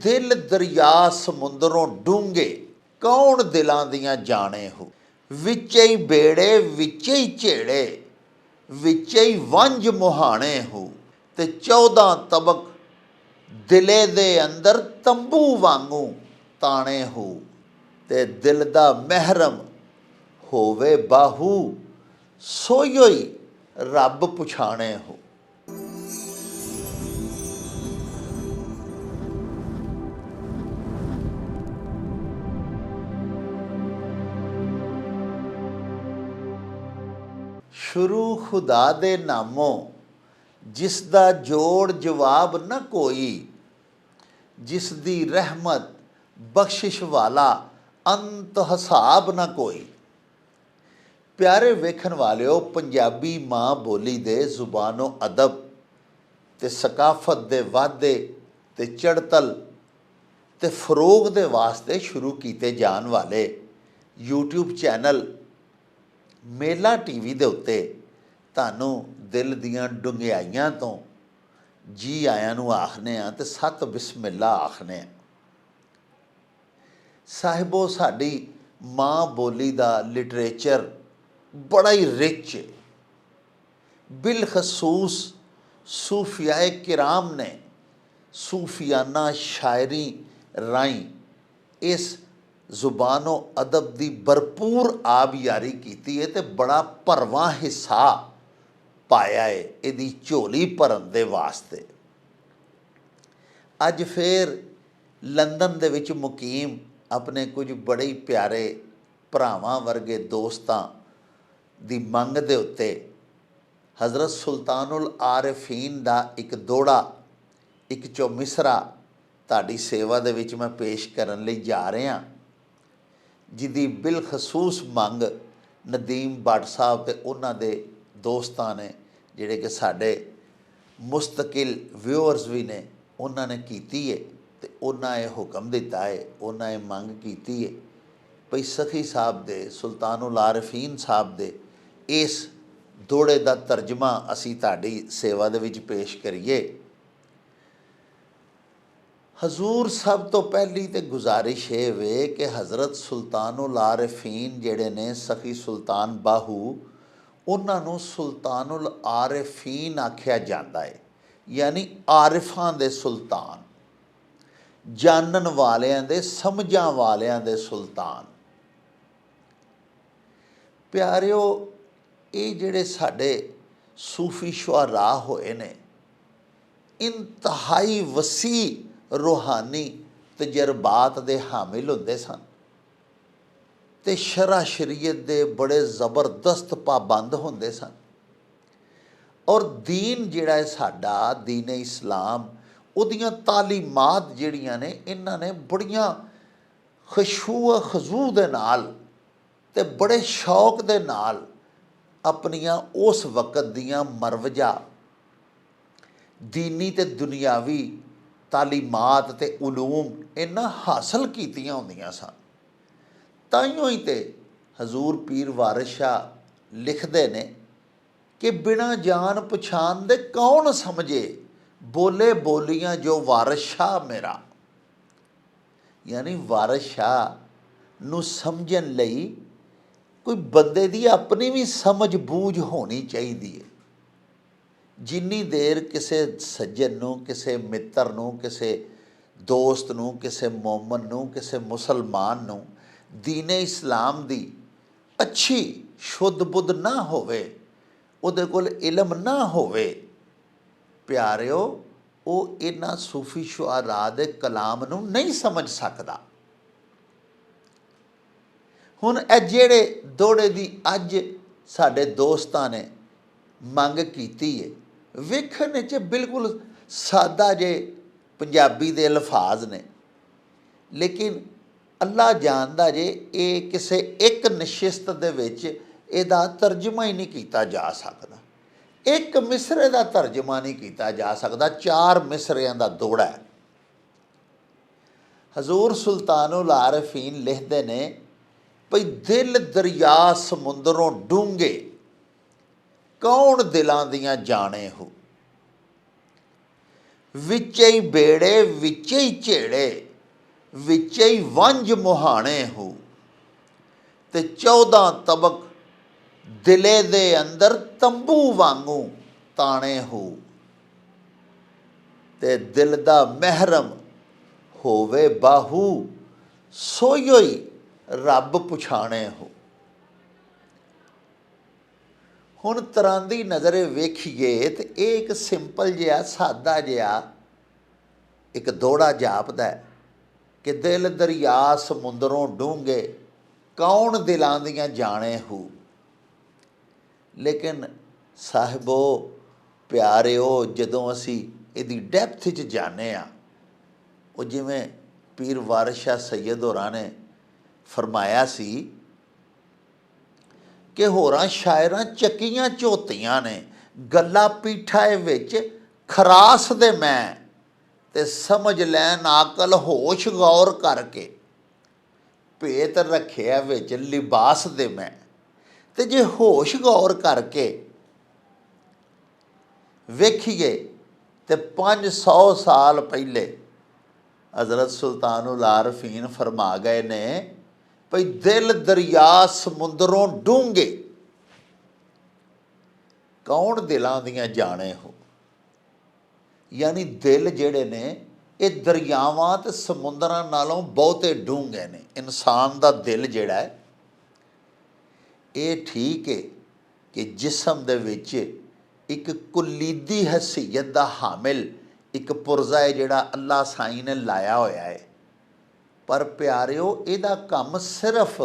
दिल दरिया समुंदरों डूंगे कौन दिलां दियां जाने हो। विचे ही बेड़े विचे ही झेड़े विचे ही वंज मुहाने हो। ते 14 तबक दिले दे अंदर तंबू वांगू ताने हो। ते दिल दा महरम होवे बाहू सोयो ही रब पुछाणे हो। शुरू खुदा दे नामों जिसदा जोड़ जवाब न कोई, जिसदी रहमत बख्शिश वाला अंत हिसाब न कोई। प्यारे वेखन वालिओ, पंजाबी माँ बोली दे जुबानो अदब ते सकाफत दे वाधे ते चढ़तल ते फरोग दे वास्ते शुरू किए जान वाले यूट्यूब चैनल मेला टीवी दे उत्ते तानू दिल दियां डुंगियाइयां तो जी आयां नू आखने आ ते सत बिस्मिल्ला आखने आ। साहिबो, साडी माँ बोली दा लिटरेचर बड़ा ही रिच है। बिलखसूस सूफियाए किराम ने सूफियाना शायरी राई इस जुबानो अदब की भरपूर आबयारी की है तो बड़ा भरवां हिस्सा पाया है इहदी झोली भरन दे वास्ते। अज फिर लंदन दे विच मुकीम अपने कुछ बड़े ही प्यारे भरावां वर्गे दोस्तां दी मंग दे उत्ते हज़रत सुल्तानुल आरिफीन दा एक दोड़ा एक चौमिसरा ताड़ी सेवा दे विच मैं पेश करन लई जा रहा, जिहदी बिलखसूस मंग नदीम भट्ट साहब ते उन्हां दे दोस्तां ने जिहड़े कि साडे मुस्तकिल व्यूअर्स भी ने उन्होंने कीती है ते उन्हां ये हुक्म दिता है, उन्हां ये मंग कीती है भई सखी साहब दे सुल्तानुल आरिफीन साहब दे इस दोड़े दा तर्जमा असी ताड़ी सेवा दे विच पेश करिए। हजूर सब तो पहली तो गुजारिश ये वे कि हज़रत सुल्तानुल आरिफीन जिहड़े ने सखी सुल्तान बाहू उन्होंने सुल्तानुल आरिफीन आख्या जाता है, यानी आरिफां दे सुल्तान, जानन वालियां दे समझां वालियां दे सुल्तान। प्यारिओ, ये जिहड़े साडे सूफी शुआरा होए ने इंतहाई वसी रूहानी तजर्बात दे हामिल होंदे सन ते शरा शरीयत दे बड़े ज़बरदस्त पाबंद होंदे सन। और दीन जिहड़ा है साडा दीन इस्लाम उहदियां तालीमात जिहड़ियां ने इन्हां ने बड़ियां खशू खजू दे नाल ते बड़े शौक दे नाल अपनियां उस वक़्त दियां मरवजा दीनी ते दुनियावी तालीमात ते उलूम इन्हां हासिल कीतियां होंदियां सन। ताइयों ही ते हजूर पीर वारिस शाह लिखते ने कि बिना जान पछान दे कौन समझे बोले बोलियां जो वारिस शाह मेरा, यानी वारिस शाह नू समझन लई कोई बंदे दी अपनी भी समझ बूझ होनी चाहिए। जिन्नी देर किसी सज्जन नू, किसी मित्र नू, किसी दोस्त नू, किसी मोमन नू, किसी मुसलमान नू दीने इस्लाम दी अच्छी शुद्ध बुद्ध ना होवे, उहदे कोल इलम ना होवे, प्यारिओ वो इन्हां सूफी शुआरा दे कलाम नू नहीं समझ सकदा। हुण ए जिहड़े दोड़े दी अज साडे दोस्तां ने मंग कीती है, वेखण च बिल्कुल सादा जे पंजाबी दे अल्फाज ने, लेकिन अल्लाह जानदा जे ये किसी एक नशिस्त दे विच इहदा तर्जमा ही नहीं किया जा सकता, एक मिसरे का तर्जमा नहीं किया जा सकता, 4 मिसरियां दा दोड़ा है। हजूर सुल्तानुल आरिफीन लिखते ने भई दिल दरिया समुंदरों डूंगे कौन दिलां दियां जाने हो। ਵਿੱਚੇ ਹੀ ਬੇੜੇ ਵਿੱਚੇ ਹੀ ਝੇੜੇ, ਵਿੱਚੇ ਹੀ ਵੰਝ ਮੁਹਾਣੇ ਹੋ। ਤੇ 14 ਤਬਕ ਦਿਲੇ ਦੇ ਅੰਦਰ ਤੰਬੂ ਵਾਂਗੂ ਤਾਣੇ ਹੋ। ਤੇ ਦਿਲ ਦਾ ਮਹਿਰਮ ਹੋਵੇ ਬਾਹੂ, ਸੋਈਓ ਹੀ ਰੱਬ ਪਛਾਣੇ ਹੋ। ਹੁਣ ਤਰਾਂਦੀ ਨਜ਼ਰੇ ਵੇਖੀਏ ਤੇ ਇਹ ਇੱਕ ਸਿੰਪਲ ਜਿਹਾ ਸਾਦਾ ਜਿਹਾ ਇੱਕ ਦੋੜਾ ਜਾਪਦਾ ਕਿ ਦਿਲ ਦਰਿਆ ਸਮੁੰਦਰੋਂ ਡੂੰਘੇ, ਕੌਣ ਦਿਲਾਂ ਦੀਆਂ ਜਾਣੇ ਹੋ। ਲੇਕਿਨ ਸਾਹਿਬੋ ਪਿਆਰਿਓ, ਜਦੋਂ ਅਸੀਂ ਇਹਦੀ ਡੈਪਥ 'ਚ ਜਾਂਦੇ ਹਾਂ, ਉਹ ਜਿਵੇਂ ਪੀਰ ਵਾਰਿਸ ਸ਼ਾਹ ਸੈਯਦ ਹੋਰਾਂ ਨੇ ਫਰਮਾਇਆ ਸੀ ਕਿ ਹੋਰਾਂ ਸ਼ਾਇਰਾਂ ਚੱਕੀਆਂ ਝੋਤੀਆਂ ਨੇ, ਗੱਲਾਂ ਪੀਠਾਏ ਵਿੱਚ ਖਰਾਸ ਦੇ ਮੈਂ, ਤੇ ਸਮਝ ਲੈਣ ਆਕਲ ਹੋਸ਼ ਗੌਰ ਕਰਕੇ, ਭੇਤ ਰੱਖਿਆ ਵਿੱਚ ਲਿਬਾਸ ਦੇ ਮੈਂ। ਤੇ ਜੇ ਹੋਸ਼ ਗੌਰ ਕਰਕੇ ਵੇਖੀਏ ਤੇ 500 ਸਾਲ ਪਹਿਲੇ ਹਜ਼ਰਤ ਸੁਲਤਾनुल आरफीन ਫਰਮਾ ਗਏ ਨੇ ਭਈ ਦਿਲ ਦਰਿਆ ਸਮੁੰਦਰੋਂ ਡੂੰਘੇ, ਕੌਣ ਦਿਲਾਂ ਦੀਆਂ ਜਾਣੇ ਹੋ। ਯਾਨੀ ਦਿਲ ਜਿਹੜੇ ਨੇ ਇਹ ਦਰਿਆਵਾਂ ਤੇ ਸਮੁੰਦਰਾਂ ਨਾਲੋਂ ਬਹੁਤੇ ਡੂੰਘੇ ਨੇ। ਇਨਸਾਨ ਦਾ ਦਿਲ ਜਿਹੜਾ ਹੈ, ਇਹ ਠੀਕ ਹੈ ਕਿ ਜਿਸਮ ਦੇ ਵਿੱਚ ਇੱਕ ਕੁਲੀਦੀ ਹਸੀਅਤ ਦਾ ਹਾਮਿਲ ਇੱਕ ਪੁਰਜ਼ਾ ਹੈ ਜਿਹੜਾ ਅੱਲਾ ਸਾਈਂ ਨੇ ਲਾਇਆ ਹੋਇਆ ਹੈ। ਪਰ ਪਿਆਰਿਓ, ਇਹਦਾ ਕੰਮ ਸਿਰਫ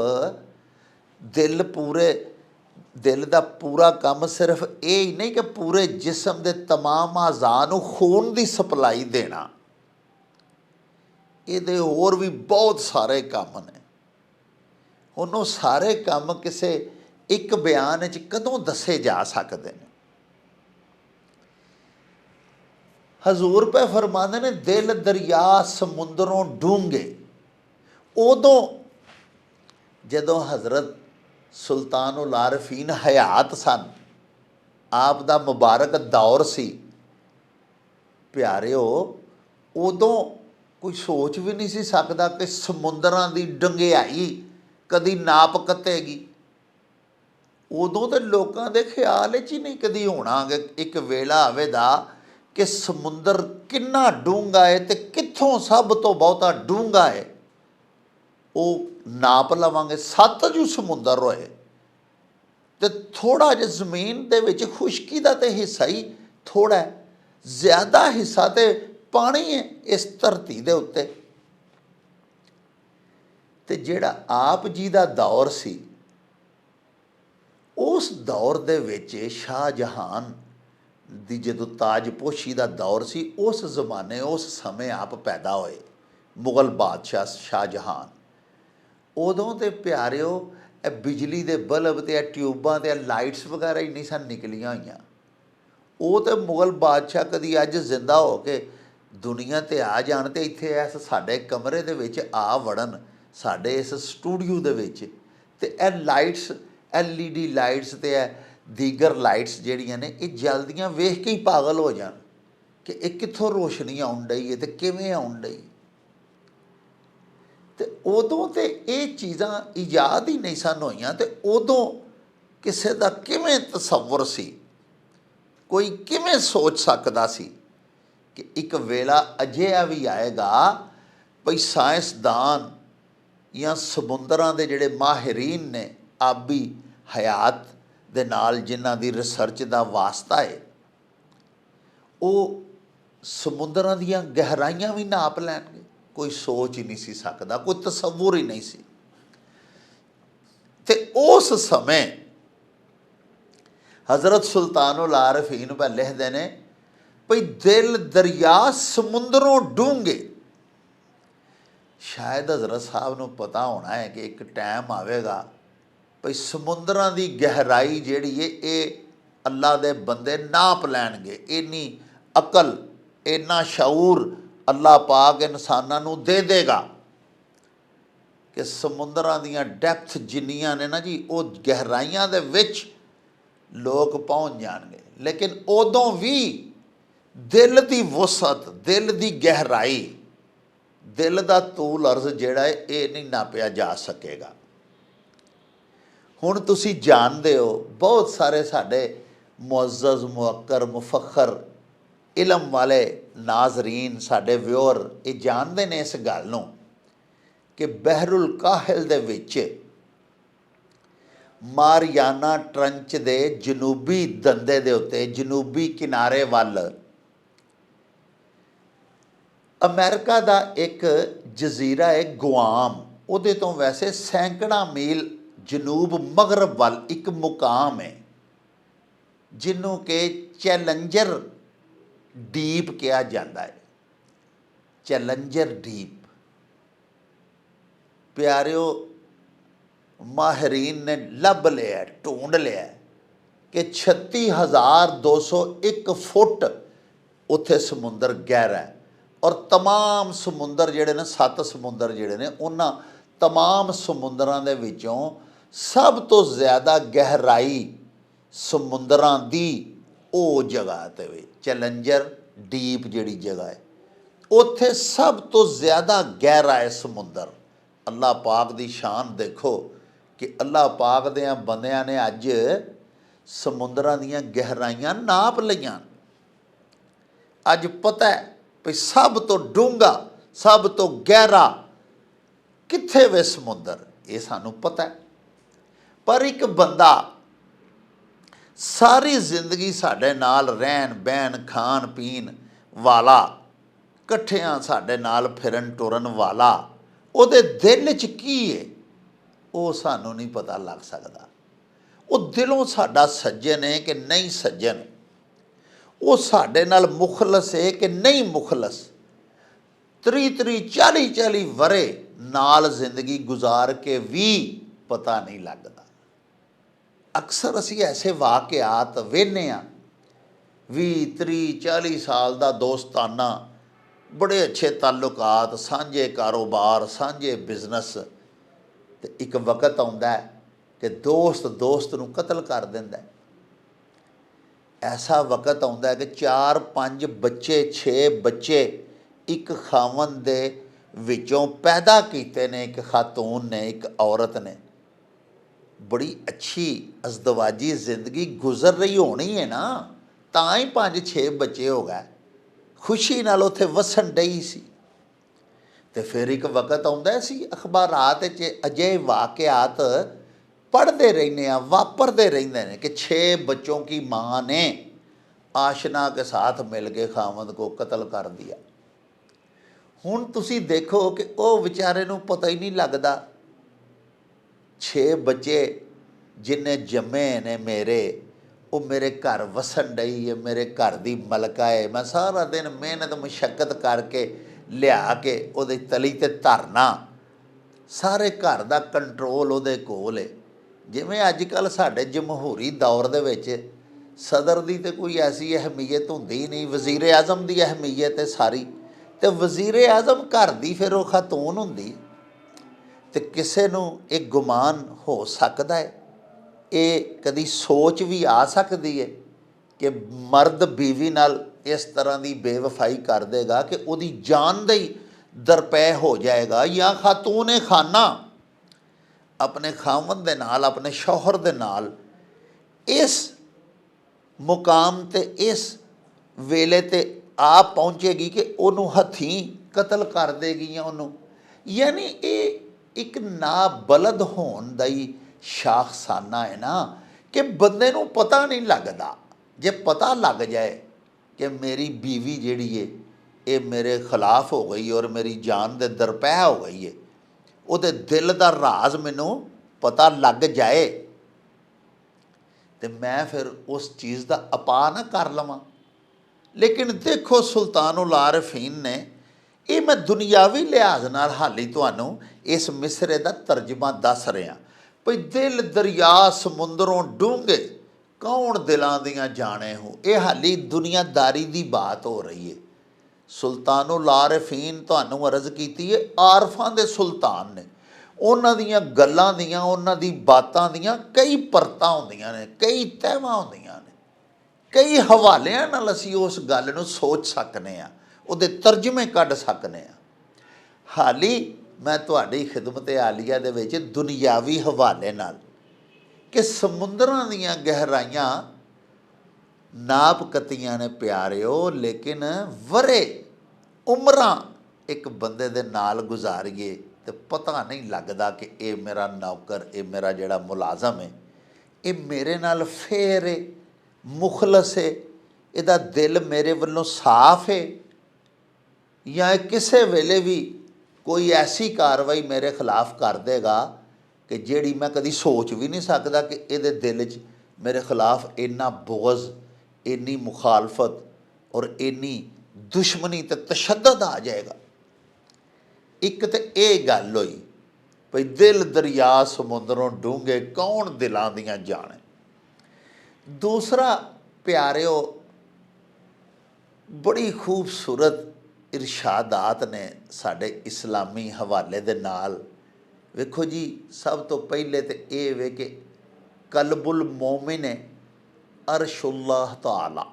ਦਿਲ ਦਾ ਪੂਰਾ ਕੰਮ ਸਿਰਫ ਇਹ ਹੀ ਨਹੀਂ ਕਿ ਪੂਰੇ ਜਿਸਮ ਦੇ ਤਮਾਮ ਆਜ਼ਾਂ ਨੂੰ ਖੂਨ ਦੀ ਸਪਲਾਈ ਦੇਣਾ। ਇਹਦੇ ਹੋਰ ਵੀ ਬਹੁਤ ਸਾਰੇ ਕੰਮ ਨੇ। ਹੁਣ ਉਹ ਸਾਰੇ ਕੰਮ ਕਿਸੇ ਇੱਕ ਬਿਆਨ ਵਿੱਚ ਕਦੋਂ ਦੱਸੇ ਜਾ ਸਕਦੇ ਨੇ। ਹਜ਼ੂਰ ਪੇ ਫਰਮਾਉਂਦੇ ਨੇ ਦਿਲ ਦਰਿਆ ਸਮੁੰਦਰੋਂ ਡੂੰਘੇ। ਉਦੋਂ ਜਦੋਂ ਹਜ਼ਰਤ ਸੁਲਤਾनुल आरफीन ਹਯਾਤ ਸਨ, ਆਪ ਦਾ ਮੁਬਾਰਕ ਦੌਰ ਸੀ ਪਿਆਰਿਓ, ਉਦੋਂ ਕੋਈ ਸੋਚ ਵੀ ਨਹੀਂ ਸੀ ਸਕਦਾ ਕਿ ਸਮੁੰਦਰਾਂ ਦੀ ਡੰਗਿਆਈ ਕਦੀ ਨਾਪ ਕੱਤੇਗੀ। ਉਦੋਂ ਤੇ ਲੋਕਾਂ ਦੇ ਖਿਆਲ 'ਚ ਹੀ ਨਹੀਂ ਕਦੀ ਹੋਣਾ ਕਿ ਇੱਕ ਵੇਲਾ ਆਵੇਗਾ ਕਿ ਸਮੁੰਦਰ ਕਿੰਨਾ ਡੂੰਘਾ ਹੈ ਤੇ ਕਿੱਥੋਂ ਸਭ ਤੋਂ ਬਹੁਤਾ ਡੂੰਘਾ ਹੈ, ਉਹ ਨਾਪ ਲਵਾਂਗੇ। ਸਤਲੁਜ ਸਮੁੰਦਰ ਹੋਏ ਤੇ ਥੋੜ੍ਹਾ ਜਿਹਾ ਜ਼ਮੀਨ ਦੇ ਵਿੱਚ ਖੁਸ਼ਕੀ ਦਾ ਤਾਂ ਹਿੱਸਾ ਹੀ ਥੋੜ੍ਹਾ, ਜ਼ਿਆਦਾ ਹਿੱਸਾ ਤੇ ਪਾਣੀ ਹੈ ਇਸ ਧਰਤੀ ਦੇ ਉੱਤੇ। ਤੇ ਜਿਹੜਾ ਆਪ ਜੀ ਦਾ ਦੌਰ ਸੀ, ਉਸ ਦੌਰ ਦੇ ਵਿੱਚ ਸ਼ਾਹਜਹਾਨ ਦੀ ਜਦੋਂ ਤਾਜਪੋਸ਼ੀ ਦਾ ਦੌਰ ਸੀ, ਉਸ ਜ਼ਮਾਨੇ ਉਸ ਸਮੇਂ ਆਪ ਪੈਦਾ ਹੋਏ, ਮੁਗਲ ਬਾਦਸ਼ਾਹ ਸ਼ਾਹਜਹਾਨ। ਉਦੋਂ ਤੇ ਪਿਆਰਿਓ ਇਹ ਬਿਜਲੀ ਦੇ ਬਲਬ ਤੇ ਇਹ ਟਿਊਬਾਂ ਤੇ ਲਾਈਟਸ ਵਗੈਰਾ ਹੀ ਨਹੀਂ ਸਨ ਨਿਕਲੀਆਂ ਹੋਈਆਂ। ਉਹ ਤੇ ਮੁਗਲ ਬਾਦਸ਼ਾਹ ਕਦੀ ਅੱਜ ਜ਼ਿੰਦਾ ਹੋ ਕੇ ਦੁਨੀਆ 'ਤੇ ਆ ਜਾਣ ਤੇ ਇੱਥੇ ਇਸ ਸਾਡੇ ਕਮਰੇ ਦੇ ਵਿੱਚ ਆ ਵੜਨ, ਸਾਡੇ ਇਸ ਸਟੂਡੀਓ ਦੇ ਵਿੱਚ, ਤੇ ਇਹ ਲਾਈਟਸ LED ਲਾਈਟਸ ਤੇ ਇਹ ਦੀਗਰ ਲਾਈਟਸ ਜਿਹੜੀਆਂ ਨੇ ਇਹ ਜਲਦੀਆਂ ਵੇਖ ਕੇ ਹੀ ਪਾਗਲ ਹੋ ਜਾਣ ਕਿ ਇਹ ਕਿੱਥੋਂ ਰੋਸ਼ਨੀ ਆਉਣ ਡਈ ਹੈ ਤੇ ਕਿਵੇਂ ਆਉਣ ਡਈ। ਤੇ ਉਦੋਂ ਤੇ ਇਹ ਚੀਜ਼ਾਂ ਇਜਾਦ ਹੀ ਨਹੀਂ ਸਨ ਹੋਈਆਂ। ਤੇ ਉਦੋਂ ਕਿਸੇ ਦਾ ਕਿਵੇਂ ਤਸੱਵੁਰ ਸੀ, ਕੋਈ ਕਿਵੇਂ ਸੋਚ ਸਕਦਾ ਸੀ ਕਿ ਇੱਕ ਵੇਲਾ ਅਜਿਹਾ ਵੀ ਆਏਗਾ ਭਈ ਸਾਇੰਸਦਾਨ ਜਾਂ ਸਮੁੰਦਰਾਂ ਦੇ ਜਿਹੜੇ ਮਾਹਿਰੀਨ ਨੇ ਆਬੀ ਹਯਾਤ ਦੇ ਨਾਲ, ਜਿਨ੍ਹਾਂ ਦੀ ਰਿਸਰਚ ਦਾ ਵਾਸਤਾ ਹੈ, ਉਹ ਸਮੁੰਦਰਾਂ ਦੀਆਂ ਗਹਿਰਾਈਆਂ ਵੀ ਨਾਪ ਲੈਣਗੇ। ਕੋਈ ਸੋਚ ਹੀ ਨਹੀਂ ਸੀ ਸਕਦਾ, ਕੋਈ ਤਸੱਵੁਰ ਹੀ ਨਹੀਂ ਸੀ। ਤੇ ਉਸ ਸਮੇਂ ਹਜ਼ਰਤ ਸੁਲਤਾनुल आरफीन ਪਾ ਲਿਖਦੇ ਨੇ ਭਈ ਦਿਲ ਦਰਿਆ ਸਮੁੰਦਰੋਂ ਡੂੰਘੇ। ਸ਼ਾਇਦ ਹਜ਼ਰਤ ਸਾਹਿਬ ਨੂੰ ਪਤਾ ਹੋਣਾ ਹੈ ਕਿ ਇੱਕ ਟਾਈਮ ਆਵੇਗਾ ਭਈ ਸਮੁੰਦਰਾਂ ਦੀ ਗਹਿਰਾਈ ਜਿਹੜੀ ਹੈ ਇਹ ਅੱਲਾ ਦੇ ਬੰਦੇ ਨਾਪ ਲੈਣਗੇ। ਇੰਨੀ ਅਕਲ, ਇੰਨਾ ਸ਼ਊਰ ਅੱਲਾ ਪਾਕ ਇਨਸਾਨਾਂ ਨੂੰ ਦੇ ਦੇਗਾ ਕਿ ਸਮੁੰਦਰਾਂ ਦੀਆਂ ਡੈਪਥ ਜਿੰਨੀਆਂ ਨੇ ਨਾ ਜੀ, ਉਹ ਗਹਿਰਾਈਆਂ ਦੇ ਵਿੱਚ ਲੋਕ ਪਹੁੰਚ ਜਾਣਗੇ। ਲੇਕਿਨ ਉਦੋਂ ਵੀ दिल की वुसअत, दिल की गहराई, दिल का तूल अर्ज जिहड़ा है ये नहीं नापिया जा सकेगा। हुण तुसीं जानते हो बहुत सारे साडे मुअज़्ज़ज़ मुअक्कर मुफखर इलम वाले नाजरीन साडे व्यूअर ये जानते ने इस गल नूं कि बहरुल काहिल दे विच मारियाना ट्रंच दे जनूबी दंदे दे उत्ते जनूबी किनारे वल अमेरिका का एक जजीरा है गुआम, उहदे तो वैसे सैकड़ा मील जनूब मगरब वल एक मुकाम है जिन्हों के चैलेंजर डीप कहा जाता है। चैलेंजर डीप प्यारिओ माहरीन ने लभ लिया, ढूंढ लिया कि 36,201 फुट उत्थे समुंदर गहरा है और तमाम समुंदर जिहड़े ने 7 समुंदर जिहड़े ने उन्हां तमाम समुंदरां दे विचों सब तो ज़्यादा गहराई समुंदरां दी वो जगह ते वे चैलेंजर डीप जिहड़ी जगह है उत्थे सब तो ज़्यादा गहरा है समुंदर। अल्लाह पाक दी शान देखो कि अल्लाह पाक दियां बंदियां ने अज समुंदरां दियां गहराइयां नाप लईआं। अज पता है भी सब तो डूंगा सब तो गहरा कित्थे वे समुंदर, ये सानू पता है। पर एक बंदा सारी जिंदगी साडे नाल रहन बहन खान पीन वाला, कट्ठियां साडे नाल फिरन टुरन वाला, उहदे दिल च की है वो सानू नहीं पता लग सकता। वो दिलों साडा सज्जन है कि नहीं सज्जन, वो साडे नाल मुखलस है कि नहीं मुखलस, 40 वरे नाल जिंदगी गुजार के भी पता नहीं लगता। अक्सर असी ऐसे वाकयात वेखने 20-30-40 साल का दोस्ताना बड़े अच्छे ताल्लुकात, सांझे कारोबार, सांझे बिजनस, तो एक वक्त आउंदा है कि दोस्त दोस्त नूं कतल कर दिंदा है। ऐसा वक्त आउंदा है कि 4-5 बच्चे 6 बच्चे एक खावन दे विचों पैदा कीते ने, एक खातून ने एक औरत ने। बड़ी अच्छी अजदवाजी जिंदगी गुजर रही होनी है ना, तां ही 5-6 बच्चे हो गए, खुशी नाल उत्थे वसन डई सी। तो फिर एक वक्त आउंदा सी अखबारात च अजे वाकयात पढ़ते रहने, वापरते रहते हैं कि 6 बच्चों की माँ ने आशना के साथ मिल के खामद को कत्ल कर दिया। हुण तुसी देखो कि वो बेचारे नूं पता ही नहीं लगता, 6 बच्चे जिन्हें जमे ने मेरे, वो मेरे घर वसन डई है, मेरे घर की मलका है, मैं सारा दिन मेहनत मुशक्कत करके लिया के उहदी तली ते धरना, सारे घर का कंट्रोल उहदे कोल है। जिवें अजकल साडे जमहूरी दौर दे विच सदर की तो कोई ऐसी अहमीयत होंदी ही नहीं, वज़ीर आज़म की अहमीयत है सारी, तो वज़ीर आज़म घर की फिर वो खातून होंदी, तो किसी नूं एक गुमान हो सकता है, ये कदी सोच भी आ सकती है कि मर्द बीवी नाल इस तरह की बेवफाई कर देगा कि उसकी जान दे ही दरपै हो जाएगा, या खातून खाना अपने खामद दे नाल अपने शौहर दे नाल इस मुकाम ते इस वेले ते आ पहुँचेगी कि उन्होंने हथीं कतल कर देगी या उन्होंने, यानी ये एक नाबलद होने का ही शाखसाना है ना कि बंदे नूं पता नहीं लगता। जे पता लग जाए कि मेरी बीवी जिहड़ी है ये मेरे खिलाफ हो गई और मेरी जान दे दरपै हो गई है, उहदे दिल का राज मैनूं पता लग जाए तो मैं फिर उस चीज़ का अपा ना कर लवां। लेकिन देखो सुल्तानुल आरिफीन ने, ये मैं दुनियावी लिहाज नाल हाली तुहानूं इस मिसरे का तर्जमा दस रहा भई दिल दरिया समुंदरों डूंगे कौन दिलां दियां जाने हो, ये हाली दुनियादारी की बात हो रही है। सुल्तानुल आरिफीन तुहानूं अर्ज कीती है आरफां दे सुल्तान ने, उन्हां दियां गल्लां दियां उन्हां दी बातां दियां कई परतां होंदियां ने, कई तहवां होंदियां ने। ਕਈ ਹਵਾਲਿਆਂ ਨਾਲ ਅਸੀਂ ਉਸ ਗੱਲ ਨੂੰ ਸੋਚ ਸਕਨੇ ਆ, ਉਹਦੇ ਤਰਜਮੇ ਕੱਢ ਸਕਨੇ ਆ। ਹਾਲੀ ਮੈਂ ਤੁਹਾਡੀ ਖਿਦਮਤ ਆਲੀਆ ਦੇ ਵਿੱਚ ਦੁਨਿਆਵੀ ਹਵਾਲੇ ਨਾਲ ਕਿ ਸਮੁੰਦਰਾਂ ਦੀਆਂ ਗਹਿਰਾਈਆਂ ਨਾਪ ਕਤੀਆਂ ਨੇ ਪਿਆਰਿਓ, ਲੇਕਿਨ ਵਰੇ ਉਮਰਾਂ ਇੱਕ ਬੰਦੇ ਦੇ ਨਾਲ ਗੁਜ਼ਾਰੀਏ ਤੇ ਪਤਾ ਨਹੀਂ ਲੱਗਦਾ ਕਿ ਇਹ ਮੇਰਾ ਨੌਕਰ, ਇਹ ਮੇਰਾ ਜਿਹੜਾ ਮੁਲਾਜ਼ਮ ਹੈ, ਇਹ ਮੇਰੇ ਨਾਲ ਫੇਰ ਹੈ, ਮੁਖਲਸ ਹੈ, ਇਹਦਾ ਦਿਲ ਮੇਰੇ ਵੱਲੋਂ ਸਾਫ਼ ਹੈ, ਜਾਂ ਕਿਸੇ ਵੇਲੇ ਵੀ ਕੋਈ ਐਸੀ ਕਾਰਵਾਈ ਮੇਰੇ ਖਿਲਾਫ ਕਰ ਦੇਗਾ ਕਿ ਜਿਹੜੀ ਮੈਂ ਕਦੀ ਸੋਚ ਵੀ ਨਹੀਂ ਸਕਦਾ ਕਿ ਇਹਦੇ ਦਿਲ 'ਚ ਮੇਰੇ ਖਿਲਾਫ ਇੰਨਾ ਬੁग़ਜ਼, ਇੰਨੀ ਮੁਖਾਲਫਤ ਔਰ ਇੰਨੀ ਦੁਸ਼ਮਣੀ ਤੇ ਤਸ਼ੱਦਦ ਆ ਜਾਏਗਾ। ਇੱਕ ਤਾਂ ਇਹ ਗੱਲ ਹੋਈ ਭਈ ਦਿਲ ਦਰਿਆ ਸਮੁੰਦਰੋਂ ਡੂੰਘੇ, ਕੌਣ ਦਿਲਾਂ ਦੀਆਂ ਜਾਣੇ। ਦੂਸਰਾ ਪਿਆਰਿਓ, ਬੜੀ ਖੂਬਸੂਰਤ ਇਰਸ਼ਾਦਾਤ ਨੇ ਸਾਡੇ ਇਸਲਾਮੀ ਹਵਾਲੇ ਦੇ ਨਾਲ। ਵੇਖੋ ਜੀ, ਸਭ ਤੋਂ ਪਹਿਲੇ ਤਾਂ ਇਹ ਵੇ ਕਿ ਕਲਬੁਲ ਮੋਮਿਨ ਅਰਸ਼ੁल्लाह ਤਾਲਾ,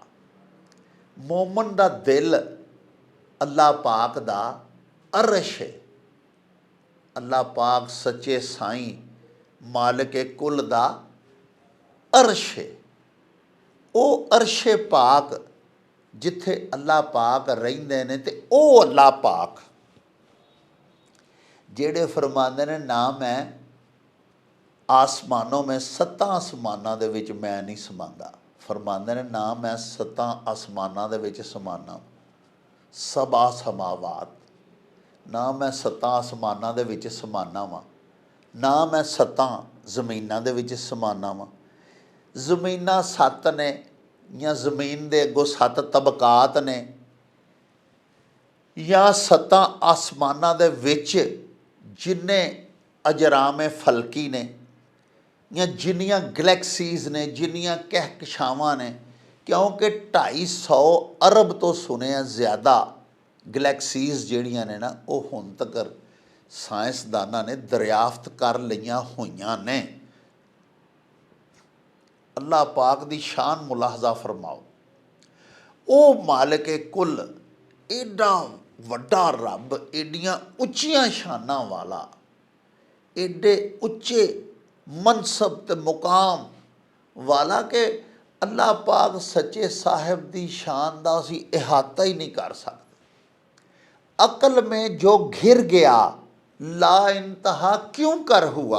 ਮੋਮਨ ਦਾ ਦਿਲ ਅੱਲਾਹ ਪਾਕ ਦਾ ਅਰਸ਼ ਹੈ। ਅੱਲਾਹ ਪਾਕ ਸੱਚੇ ਸਾਈਂ ਮਾਲਿਕ ਕੁਲ ਦਾ ਅਰਸ਼ ਹੈ। ਉਹ ਅਰਸ਼ ਪਾਕ ਜਿੱਥੇ ਅੱਲਾਹ ਪਾਕ ਰਹਿੰਦੇ ਨੇ, ਤੇ ਉਹ ਅੱਲਾਹ ਪਾਕ ਜਿਹੜੇ ਫਰਮਾਉਂਦੇ ਨੇ ਨਾ ਮੈਂ ਆਸਮਾਨੋਂ ਮੈਂ 7 ਆਸਮਾਨਾਂ ਦੇ ਵਿੱਚ ਮੈਂ ਨਹੀਂ ਸਮਾਂਦਾ। ਫਰਮਾਉਂਦੇ ਨੇ ਨਾ ਮੈਂ 7 ਆਸਮਾਨਾਂ ਦੇ ਵਿੱਚ ਸਮਾਨਾ, ਸਬਾ ਸਮਾਵਾਤ, ਨਾ ਮੈਂ 7 ਆਸਮਾਨਾਂ ਦੇ ਵਿੱਚ ਸਮਾਨਾ ਵਾਂ, ਨਾ ਮੈਂ 7 ਜ਼ਮੀਨਾਂ ਦੇ ਵਿੱਚ ਸਮਾਨਾ ਵਾਂ। ਜ਼ਮੀਨਾਂ 7 ਨੇ, ਜਾਂ ਜ਼ਮੀਨ ਦੇ ਅੱਗੋਂ 7 ਤਬਕਾਤ ਨੇ, ਜਾਂ 7 ਆਸਮਾਨਾਂ ਦੇ ਵਿੱਚ ਜਿੰਨੇ ਅਜਰਾਮ ਫਲਕੀ ਨੇ, ਜਾਂ ਜਿੰਨੀਆਂ ਗਲੈਕਸੀਜ਼ ਨੇ, ਜਿੰਨੀਆਂ ਕਹਿਕਸ਼ਾਵਾਂ ਨੇ, ਕਿਉਂਕਿ 250 ਅਰਬ ਤੋਂ ਸੁਣਿਆ ਜ਼ਿਆਦਾ ਗਲੈਕਸੀਜ਼ ਜਿਹੜੀਆਂ ਨੇ ਨਾ, ਉਹ ਹੁਣ ਤੱਕ ਸਾਇੰਸਦਾਨਾਂ ਨੇ ਦਰਿਆਫਤ ਕਰ ਲਈਆਂ ਹੋਈਆਂ ਨੇ। ਅੱਲਾਹ ਪਾਕ ਦੀ ਸ਼ਾਨ ਮੁਲਾਹਜ਼ਾ ਫਰਮਾਓ। ਉਹ ਮਾਲਿਕ ਕੁੱਲ, ਏਡਾ ਵੱਡਾ ਰੱਬ, ਏਡੀਆਂ ਉੱਚੀਆਂ ਸ਼ਾਨਾਂ ਵਾਲਾ, ਏਡੇ ਉੱਚੇ ਮਨਸਬ ਤੇ ਮੁਕਾਮ ਵਾਲਾ ਕਿ ਅੱਲਾਹ ਪਾਕ ਸੱਚੇ ਸਾਹਿਬ ਦੀ ਸ਼ਾਨ ਦਾ ਅਸੀਂ ਇਹਾਤਾ ਹੀ ਨਹੀਂ ਕਰ ਸਕਦੇ। अक़ल में जो घिर गया ला इंतहा क्यों कर हुआ,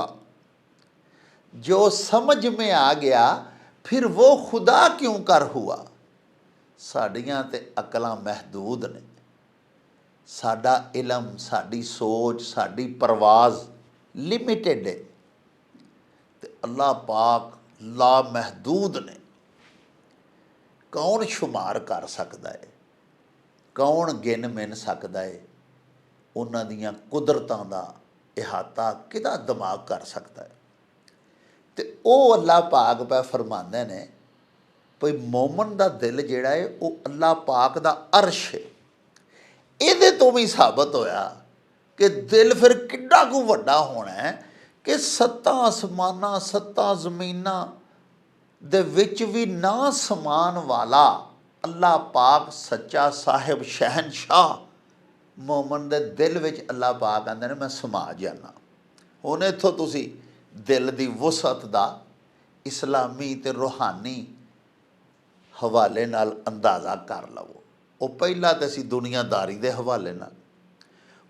जो समझ में आ गया फिर वो खुदा क्यों कर हुआ। साड़ियाँ ते अकलां महदूद ने, साडा इलम, साड़ी सोच, साड़ी परवाज़ लिमिटेड है, ते अल्लाह पाक ला महदूद ने। कौन शुमार कर सकता है, कौन गिन मिन सकता है, उन्हां दियां कुदरतां दा इहाता किदा दिमाग कर सकता है। तो वो अल्लाह पाक पै फरमांदे ने भई मोमन दा दिल जिहड़ा है वो अल्लाह पाक दा अर्श है। इहदे तो भी साबित होया कि दिल फिर किड्डा कु वड्डा होना है कि 7 आसमानां 7 ज़मीनां दे विच भी ना समान वाला अल्लाह पाक सच्चा साहिब शहनशाह मोमन दे दिल विच अल्लाह पाक आंदे ने मैं समा जाना। हुण इत्थों तुसी दिल दी वुसअत दा इस्लामी ते रूहानी हवाले नाल अंदाज़ा कर लवो। वो पहला तो असीं दुनियादारी दे हवाले नाल।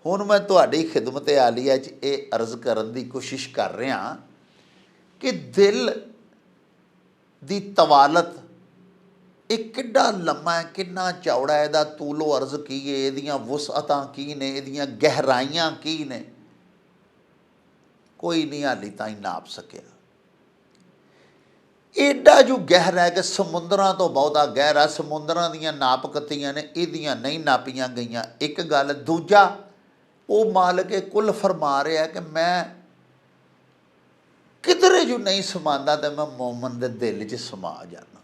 हुण मैं तुहाडी खिदमत आलिया च ये अर्ज़ करन दी कोशिश कर रहा कि दिल दी तवालत एक किड्डा लम्मा है, किन्ना चौड़ा है, इहदा तूलो अर्ज़ की है, इहदियां वुसअतां की ने, इहदियां गहराइयां की ने, कोई नहीं हाली ताईं नाप सकिया। एडा जो गहरा है कि समुद्रां तो बहुता गहरा, समुद्रां दियां नाप कत्तियां ने, इहदियां नहीं नापियां गईयां। एक गल। दूजा, वो मालिक कुल फरमा रहा है कि मैं किधरे जो नहीं समांदा तो मैं मोमन दे दिल च समा जाना।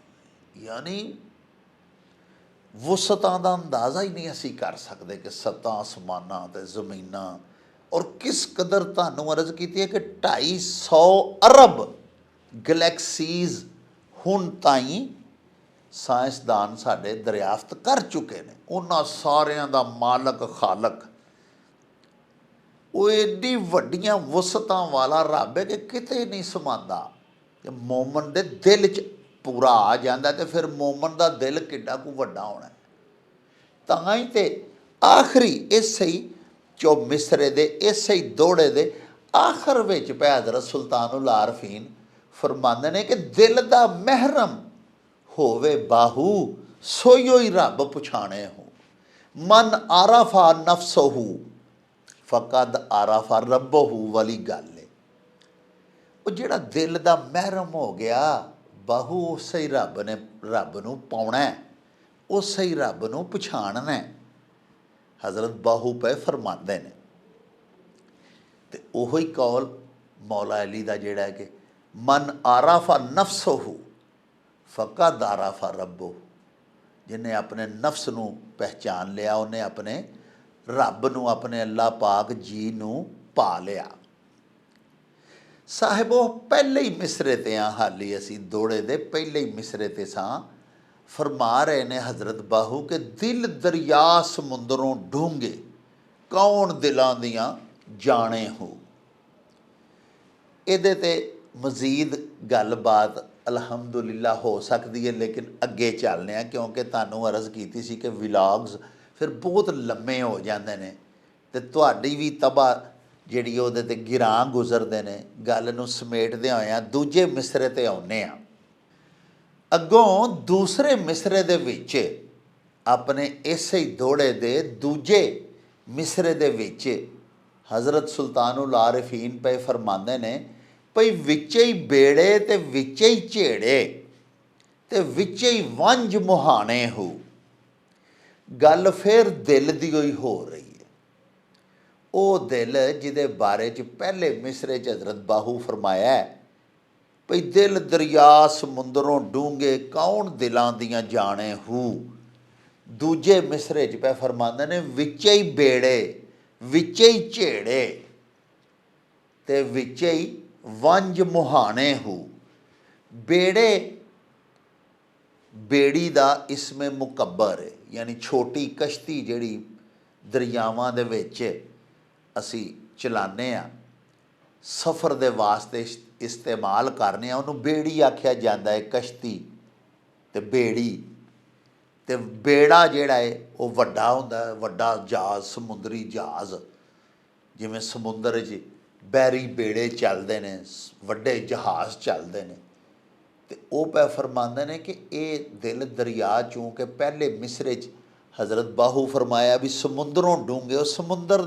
यानी वुसअतां दा अंदाज़ा ही नहीं असी कर सकते कि 7 आसमानां ते ज़मीनां, और किस कदर तुहानूं अर्ज़ की है कि 250 अरब गलैक्सीज़ हुण ताईं ਸਾਇੰਸਦਾਨ ਸਾਡੇ ਦਰਿਆਫਤ ਕਰ ਚੁੱਕੇ ਨੇ। ਉਹਨਾਂ ਸਾਰਿਆਂ ਦਾ ਮਾਲਕ ਖਾਲਕ ਉਹ ਐਡੀ ਵੱਡੀਆਂ ਵਸਤਾਂ ਵਾਲਾ ਰੱਬ ਹੈ ਕਿ ਕਿਤੇ ਨਹੀਂ ਸਮਾਉਂਦਾ। ਤੇ ਮੋਮਨ ਦੇ ਦਿਲ 'ਚ ਪੂਰਾ ਆ ਜਾਂਦਾ, ਤੇ ਫਿਰ ਮੋਮਨ ਦਾ ਦਿਲ ਕਿੱਡਾ ਕੁ ਵੱਡਾ ਹੋਣਾ। ਤਾਂ ਹੀ ਤੇ ਆਖਰੀ ਇਸੇ ਹੀ ਮਿਸਰੇ ਦੇ ਇਸੇ ਹੀ ਦੋੜੇ ਦੇ ਆਖਰ ਵਿੱਚ ਹਜ਼ਰਤ ਸੁਲਤਾनुल आरफीन फरमाते ने कि दिल दा महरम होवे बाहू सोयो ही रब पछाणे हो, मन आराफा नफसहू फकद आराफा रब्बहू वाली गल है। वो जिहड़ा दिल दा महरम हो गया, बाहू उस ही रब ने रब नूं पाउणा है, उस ही रब नूं पछाणना है। हज़रत बाहू पे फरमाते ने। तो ओही कौल मौला अली का जिहड़ा है कि मन आराफा नफसहू फकद आराफा रब्बो, जिन्हें अपने नफ्स नूं पहचान लिया, उन्हें अपने रब नूं, अपने अल्लाह पाक जी नूं पा लिया। साहिबो पहले ही मिसरे ते हाँ, हाली असी दौड़े दे पहले ही मिसरे ते सां। फरमा रहे ने हज़रत बाहू के दिल दरिया समुंदरों डूंगे, कौन दिलां दियां जाने हो। ਇਹਦੇ ਤੇ मजीद गलबात अलहमदुलिल्ला हो सकती है, लेकिन अगे चलने हैं क्योंकि तुहानूं अर्ज़ की सी कि विलॉग्स फिर बहुत लम्मे हो जाते हैं, तो तुहाडी भी तबाह जिहड़ी उहदे ते गिरां गुजरदे ने। गल नूं समेटदे होए दूजे मिसरे ते आउणे आ। अगों दूसरे मिसरे दे विच अपने इसे ही दौड़े दे दूजे मिसरे दे विच हज़रत सुल्तानुल आरफीन पे फरमाते ने भई विचे ही बेड़े ते विचे ही झेड़े ते विचे ही वंज मुहाने हो। गल फिर दिल दी होई हो रही है। वो दिल जिहदे बारे च पहले मिसरे च हज़रत बाहू फरमाया है भई दिल दरिया समुंदरों डूंगे, कौन दिलां दियां जाने हू। दूजे मिसरे च पे फरमाते ने विचे ही बेड़े विचे ही झेड़े ते विचे ही वंज मुहाने हो। बेड़े बेड़ी दा इसमें मुकब्बर है, यानी छोटी कश्ती जिहड़ी दरियावां दे विच असी चलाने आ, सफ़र दे वास्ते इस्तेमाल करने आ, उहनूं बेड़ी आख्या जाता है। कश्ती ते बेड़ी ते बेड़ा जिहड़ा है वो वड्डा हुंदा है, वड्डा जहाज़, समुंदरी जहाज़। जिवें समुंदर च बैरी बेड़े चलते हैं, वड्डे जहाज़ चलते हैं। तो वो पै फरमाते हैं कि ये दिल दरिया चूँ के पहले मिसरे च हज़रत बाहू फरमाया भी समुंदरों डूंगे। वो समुंदर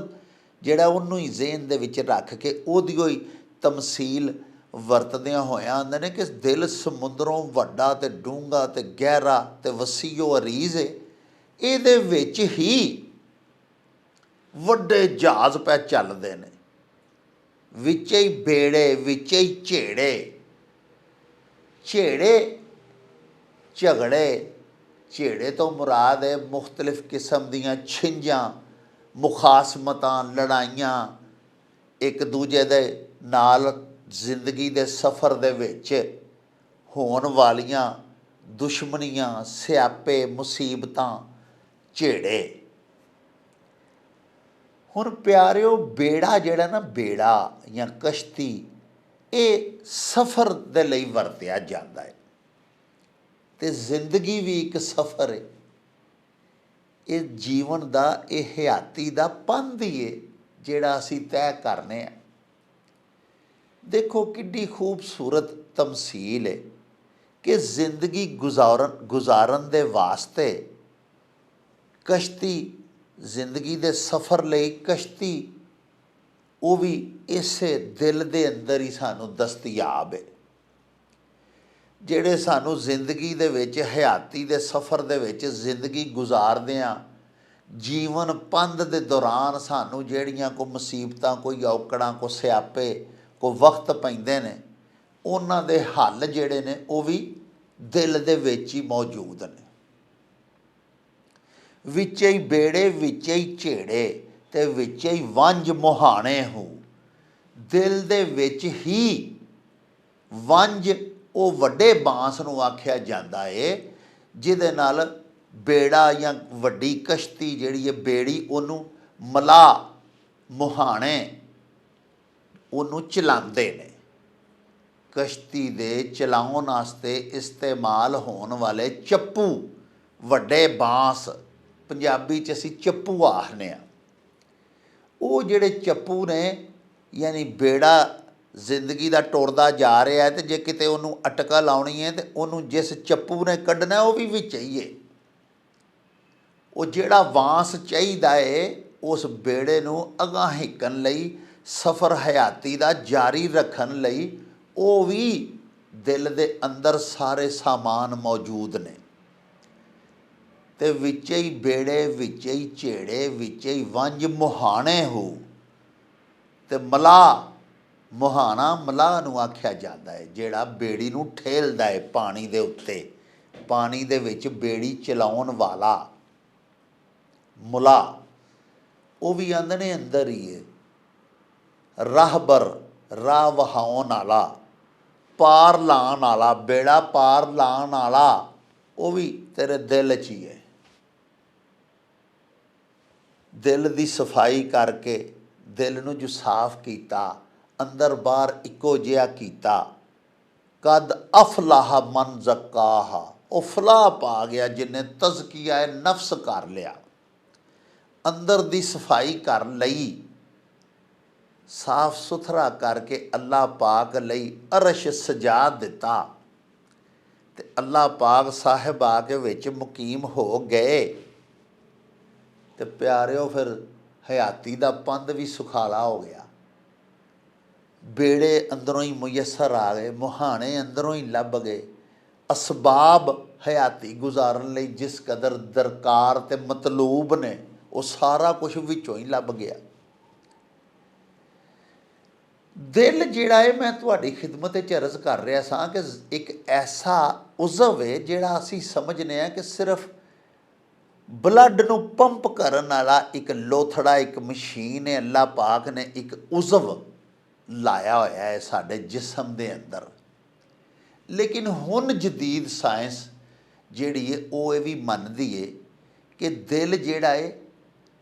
जिहड़ा उन्होंने ही ज़हन दे विच रख के उहदी होई तमसील वरतदियां होया आंदे ने कि दिल समुंदरों वड्डा ते डूंगा ते गहरा ते वसीओ अरीज़ है। इहदे विच ही वड्डे जहाज़ पै चलदे ने, विचे ही बेड़े विचे ही झेड़े। झेड़े झगड़े, झेड़े तो मुराद है मुख्तलिफ किस्म दियां छिंजां, मुखासमतां, लड़ाइयां, एक दूजे दे नाल जिंदगी दे सफ़र दे विच होण वालियां दुश्मनियां, स्यापे, मुसीबतां, झेड़े। हुण प्यारिओ बेड़ा जिहड़ा ना, बेड़ा या कश्ती, ये सफ़र दे लई वरतिया जाता है। तो जिंदगी भी एक सफ़र है। ये जीवन का ये हयाती का पंध ही है जिहड़ा असी तय करने। देखो किड्डी खूबसूरत तमसील है कि जिंदगी गुजारन दे वास्ते कश्ती, जिंदगी दे सफ़र लई कश्ती, वो भी इसे दिल दे अंदर ही सानू दस्तयाब है। जिहड़े सानू जिंदगी दे विच हयाती दे सफ़र दे विच जिंदगी गुजारदियां जीवन पंध दे दौरान सानू जिहड़ियां कोई मुसीबतां, कोई औकड़ां, कोई स्यापे, कोई वक्त पैंदे ने, उन्हां दे हल जिहड़े ने वो भी दिल दे विच ही मौजूद ने। विचे ही बेड़े विचे ही झेड़े ते विचे ही वंज मुहाने हो। दिल दे विच ही वंज वो वड्डे बांस नूं आख्या जाता है ਜਿਹਦੇ ਨਾਲ ਬੇੜਾ ਜਾਂ ਵੱਡੀ ਕਸ਼ਤੀ ਜਿਹੜੀ ਹੈ ਬੇੜੀ ਉਹਨੂੰ ਮਲਾਹ ਮੁਹਾਣੇ ਉਹਨੂੰ ਚਲਾਉਂਦੇ ਨੇ। ਕਸ਼ਤੀ ਦੇ ਚਲਾਉਣ ਵਾਸਤੇ ਇਸਤੇਮਾਲ ਹੋਣ ਵਾਲੇ ਚੱਪੂ, ਵੱਡੇ ਬਾਂਸ, ਪੰਜਾਬੀ 'ਚ ਅਸੀਂ ਚੱਪੂ ਆਖਦੇ ਹਾਂ, ਉਹ ਜਿਹੜੇ ਚੱਪੂ ਨੇ, ਯਾਨੀ ਬੇੜਾ ਜ਼ਿੰਦਗੀ ਦਾ ਟੁਰਦਾ ਜਾ ਰਿਹਾ ਹੈ, ਅਤੇ ਜੇ ਕਿਤੇ ਉਹਨੂੰ ਅਟਕਲ ਲਾਉਣੀ ਹੈ ਤਾਂ ਉਹਨੂੰ ਜਿਸ ਚੱਪੂ ਨੇ ਕੱਢਣਾ ਉਹ ਵੀ ਵਿੱਚ ਹੀ ਹੈ। ਉਹ ਜਿਹੜਾ ਬਾਂਸ ਚਾਹੀਦਾ ਹੈ ਉਸ ਬੇੜੇ ਨੂੰ ਅਗਾਂਹ ਹਿੱਕਣ ਲਈ, ਸਫ਼ਰ ਹਯਾਤੀ ਦਾ ਜਾਰੀ ਰੱਖਣ ਲਈ, ਉਹ ਵੀ ਦਿਲ ਦੇ ਅੰਦਰ ਸਾਰੇ ਸਾਮਾਨ ਮੌਜੂਦ ਨੇ। ਅਤੇ ਵਿੱਚ ਹੀ ਬੇੜੇ, ਵਿੱਚ ਹੀ ਝੇੜੇ, ਵਿੱਚ ਹੀ ਵੰਝ ਮੁਹਾਣੇ ਹੋ। ਅਤੇ ਮਲਾਹ, ਮੁਹਾਣਾ ਮਲਾਹ ਨੂੰ ਆਖਿਆ ਜਾਂਦਾ ਹੈ, ਜਿਹੜਾ ਬੇੜੀ ਨੂੰ ਠੇਲਦਾ ਹੈ ਪਾਣੀ ਦੇ ਉੱਤੇ, ਪਾਣੀ ਦੇ ਵਿੱਚ ਬੇੜੀ ਚਲਾਉਣ ਵਾਲਾ ਮੁਲਾਹ। ਉਹ ਵੀ ਆਂਦੇ ਨੇ ਅੰਦਰ ਹੀ ਹੈ। ਰਾਹਬਰ, ਰਾਹ ਵਹਾਉਣ ਵਾਲਾ, ਪਾਰ ਲਾਉਣ ਵਾਲਾ, ਬੇੜਾ ਪਾਰ ਲਾਉਣ ਵਾਲਾ, ਉਹ ਵੀ ਤੇਰੇ ਦਿਲ 'ਚ ਹੀ ਹੈ। ਦਿਲ ਦੀ ਸਫਾਈ ਕਰਕੇ, ਦਿਲ ਨੂੰ ਜੋ ਸਾਫ਼ ਕੀਤਾ, ਅੰਦਰ ਬਾਹਰ ਇੱਕੋ ਜਿਹਾ ਕੀਤਾ, ਕਦ ਅਫਲਾਹ ਮਨ ਜ਼ੱਕਾਹਾ, ਉਹ ਫਲਾਹ ਪਾ ਗਿਆ ਜਿਹਨੇ ਤਜ਼ਕੀਆ ਨਫਸ ਕਰ ਲਿਆ, ਅੰਦਰ ਦੀ ਸਫਾਈ ਕਰ ਲਈ, ਸਾਫ਼ ਸੁਥਰਾ ਕਰਕੇ ਅੱਲਾਹ ਪਾਕ ਲਈ ਅਰਸ਼ ਸਜਾ ਦਿੱਤਾ, ਅਤੇ ਅੱਲਾਹ ਪਾਕ ਸਾਹਿਬ ਆ ਕੇ ਵਿੱਚ ਮੁਕੀਮ ਹੋ ਗਏ। ਅਤੇ ਪਿਆਰਿਓ ਫਿਰ ਹਯਾਤੀ ਦਾ ਪੰਧ ਵੀ ਸੁਖਾਲਾ ਹੋ ਗਿਆ। ਬੇੜੇ ਅੰਦਰੋਂ ਹੀ ਮੁਯੱਸਰ ਆ ਗਏ, ਮੁਹਾਣੇ ਅੰਦਰੋਂ ਹੀ ਲੱਭ ਗਏ। ਅਸਬਾਬ ਹਯਾਤੀ ਗੁਜ਼ਾਰਨ ਲਈ ਜਿਸ ਕਦਰ ਦਰਕਾਰ ਅਤੇ ਮਤਲੂਬ ਨੇ, ਉਹ ਸਾਰਾ ਕੁਛ ਵਿੱਚੋਂ ਹੀ ਲੱਭ ਗਿਆ। ਦਿਲ ਜਿਹੜਾ ਹੈ, ਮੈਂ ਤੁਹਾਡੀ ਖਿਦਮਤ 'ਚ ਅਰਜ਼ ਕਰ ਰਿਹਾ ਸਾਂ ਕਿ ਇੱਕ ਐਸਾ ਉਜ਼ਵ ਹੈ ਜਿਹੜਾ ਅਸੀਂ ਸਮਝਦੇ ਹਾਂ ਕਿ ਸਿਰਫ ਬਲੱਡ ਨੂੰ ਪੰਪ ਕਰਨ ਵਾਲਾ ਇੱਕ ਲੋਥੜਾ, ਇੱਕ ਮਸ਼ੀਨ ਹੈ। ਅੱਲਾਹ ਪਾਕ ਨੇ ਇੱਕ ਉਜ਼ਵ ਲਾਇਆ ਹੋਇਆ ਹੈ ਸਾਡੇ ਜਿਸਮ ਦੇ ਅੰਦਰ। ਲੇਕਿਨ ਹੁਣ ਜਦੀਦ ਸਾਇੰਸ ਜਿਹੜੀ ਹੈ ਉਹ ਇਹ ਵੀ ਮੰਨਦੀ ਹੈ ਕਿ ਦਿਲ ਜਿਹੜਾ ਹੈ,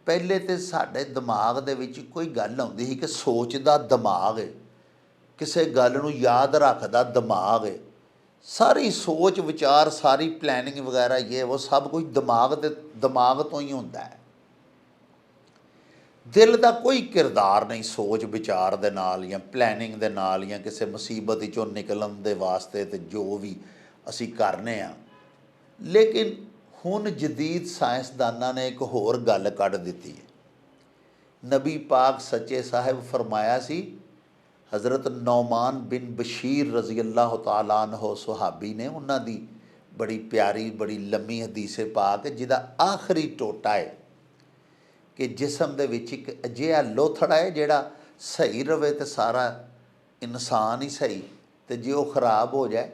ਪਹਿਲੇ ਤਾਂ ਸਾਡੇ ਦਿਮਾਗ ਦੇ ਵਿੱਚ ਕੋਈ ਗੱਲ ਆਉਂਦੀ ਸੀ ਕਿ ਸੋਚਦਾ ਦਿਮਾਗ ਹੈ, ਕਿਸੇ ਗੱਲ ਨੂੰ ਯਾਦ ਰੱਖਦਾ ਦਿਮਾਗ ਹੈ, ਸਾਰੀ ਸੋਚ ਵਿਚਾਰ, ਸਾਰੀ ਪਲੈਨਿੰਗ ਵਗੈਰਾ, ਇਹ ਉਹ ਸਭ ਕੁਝ ਦਿਮਾਗ ਤੋਂ ਹੀ ਹੁੰਦਾ ਹੈ। ਦਿਲ ਦਾ ਕੋਈ ਕਿਰਦਾਰ ਨਹੀਂ ਸੋਚ ਵਿਚਾਰ ਦੇ ਨਾਲ ਜਾਂ ਪਲੈਨਿੰਗ ਦੇ ਨਾਲ ਜਾਂ ਕਿਸੇ ਮੁਸੀਬਤ ਵਿੱਚੋਂ ਨਿਕਲਣ ਦੇ ਵਾਸਤੇ ਅਤੇ ਜੋ ਵੀ ਅਸੀਂ ਕਰਨੇ ਆ। ਲੇਕਿਨ ਹੁਣ ਜਦੀਦ ਸਾਇੰਸਦਾਨਾਂ ਨੇ ਇੱਕ ਹੋਰ ਗੱਲ ਕੱਢ ਦਿੱਤੀ ਹੈ। ਨਬੀ ਪਾਕ ਸੱਚੇ ਸਾਹਿਬ ਫਰਮਾਇਆ ਸੀ, ਹਜ਼ਰਤ ਨੌਮਾਨ ਬਿਨ ਬਸ਼ੀਰ ਰਜ਼ੀ ਅੱਲਾਹ ਤਾਲਾ ਅਨਹੁ ਸੁਹਾਬੀ ਨੇ, ਉਹਨਾਂ ਦੀ ਬੜੀ ਪਿਆਰੀ, ਬੜੀ ਲੰਮੀ ਹਦੀਸੇ ਪਾਕ ਜਿਹਦਾ ਆਖਰੀ ਟੋਟਾ ਹੈ ਕਿ ਜਿਸਮ ਦੇ ਵਿੱਚ ਇੱਕ ਅਜਿਹਾ ਲੋਥੜਾ ਹੈ ਜਿਹੜਾ ਸਹੀ ਰਵੇ ਤਾਂ ਸਾਰਾ ਇਨਸਾਨ ਹੀ ਸਹੀ, ਅਤੇ ਜੇ ਉਹ ਖਰਾਬ ਹੋ ਜਾਏ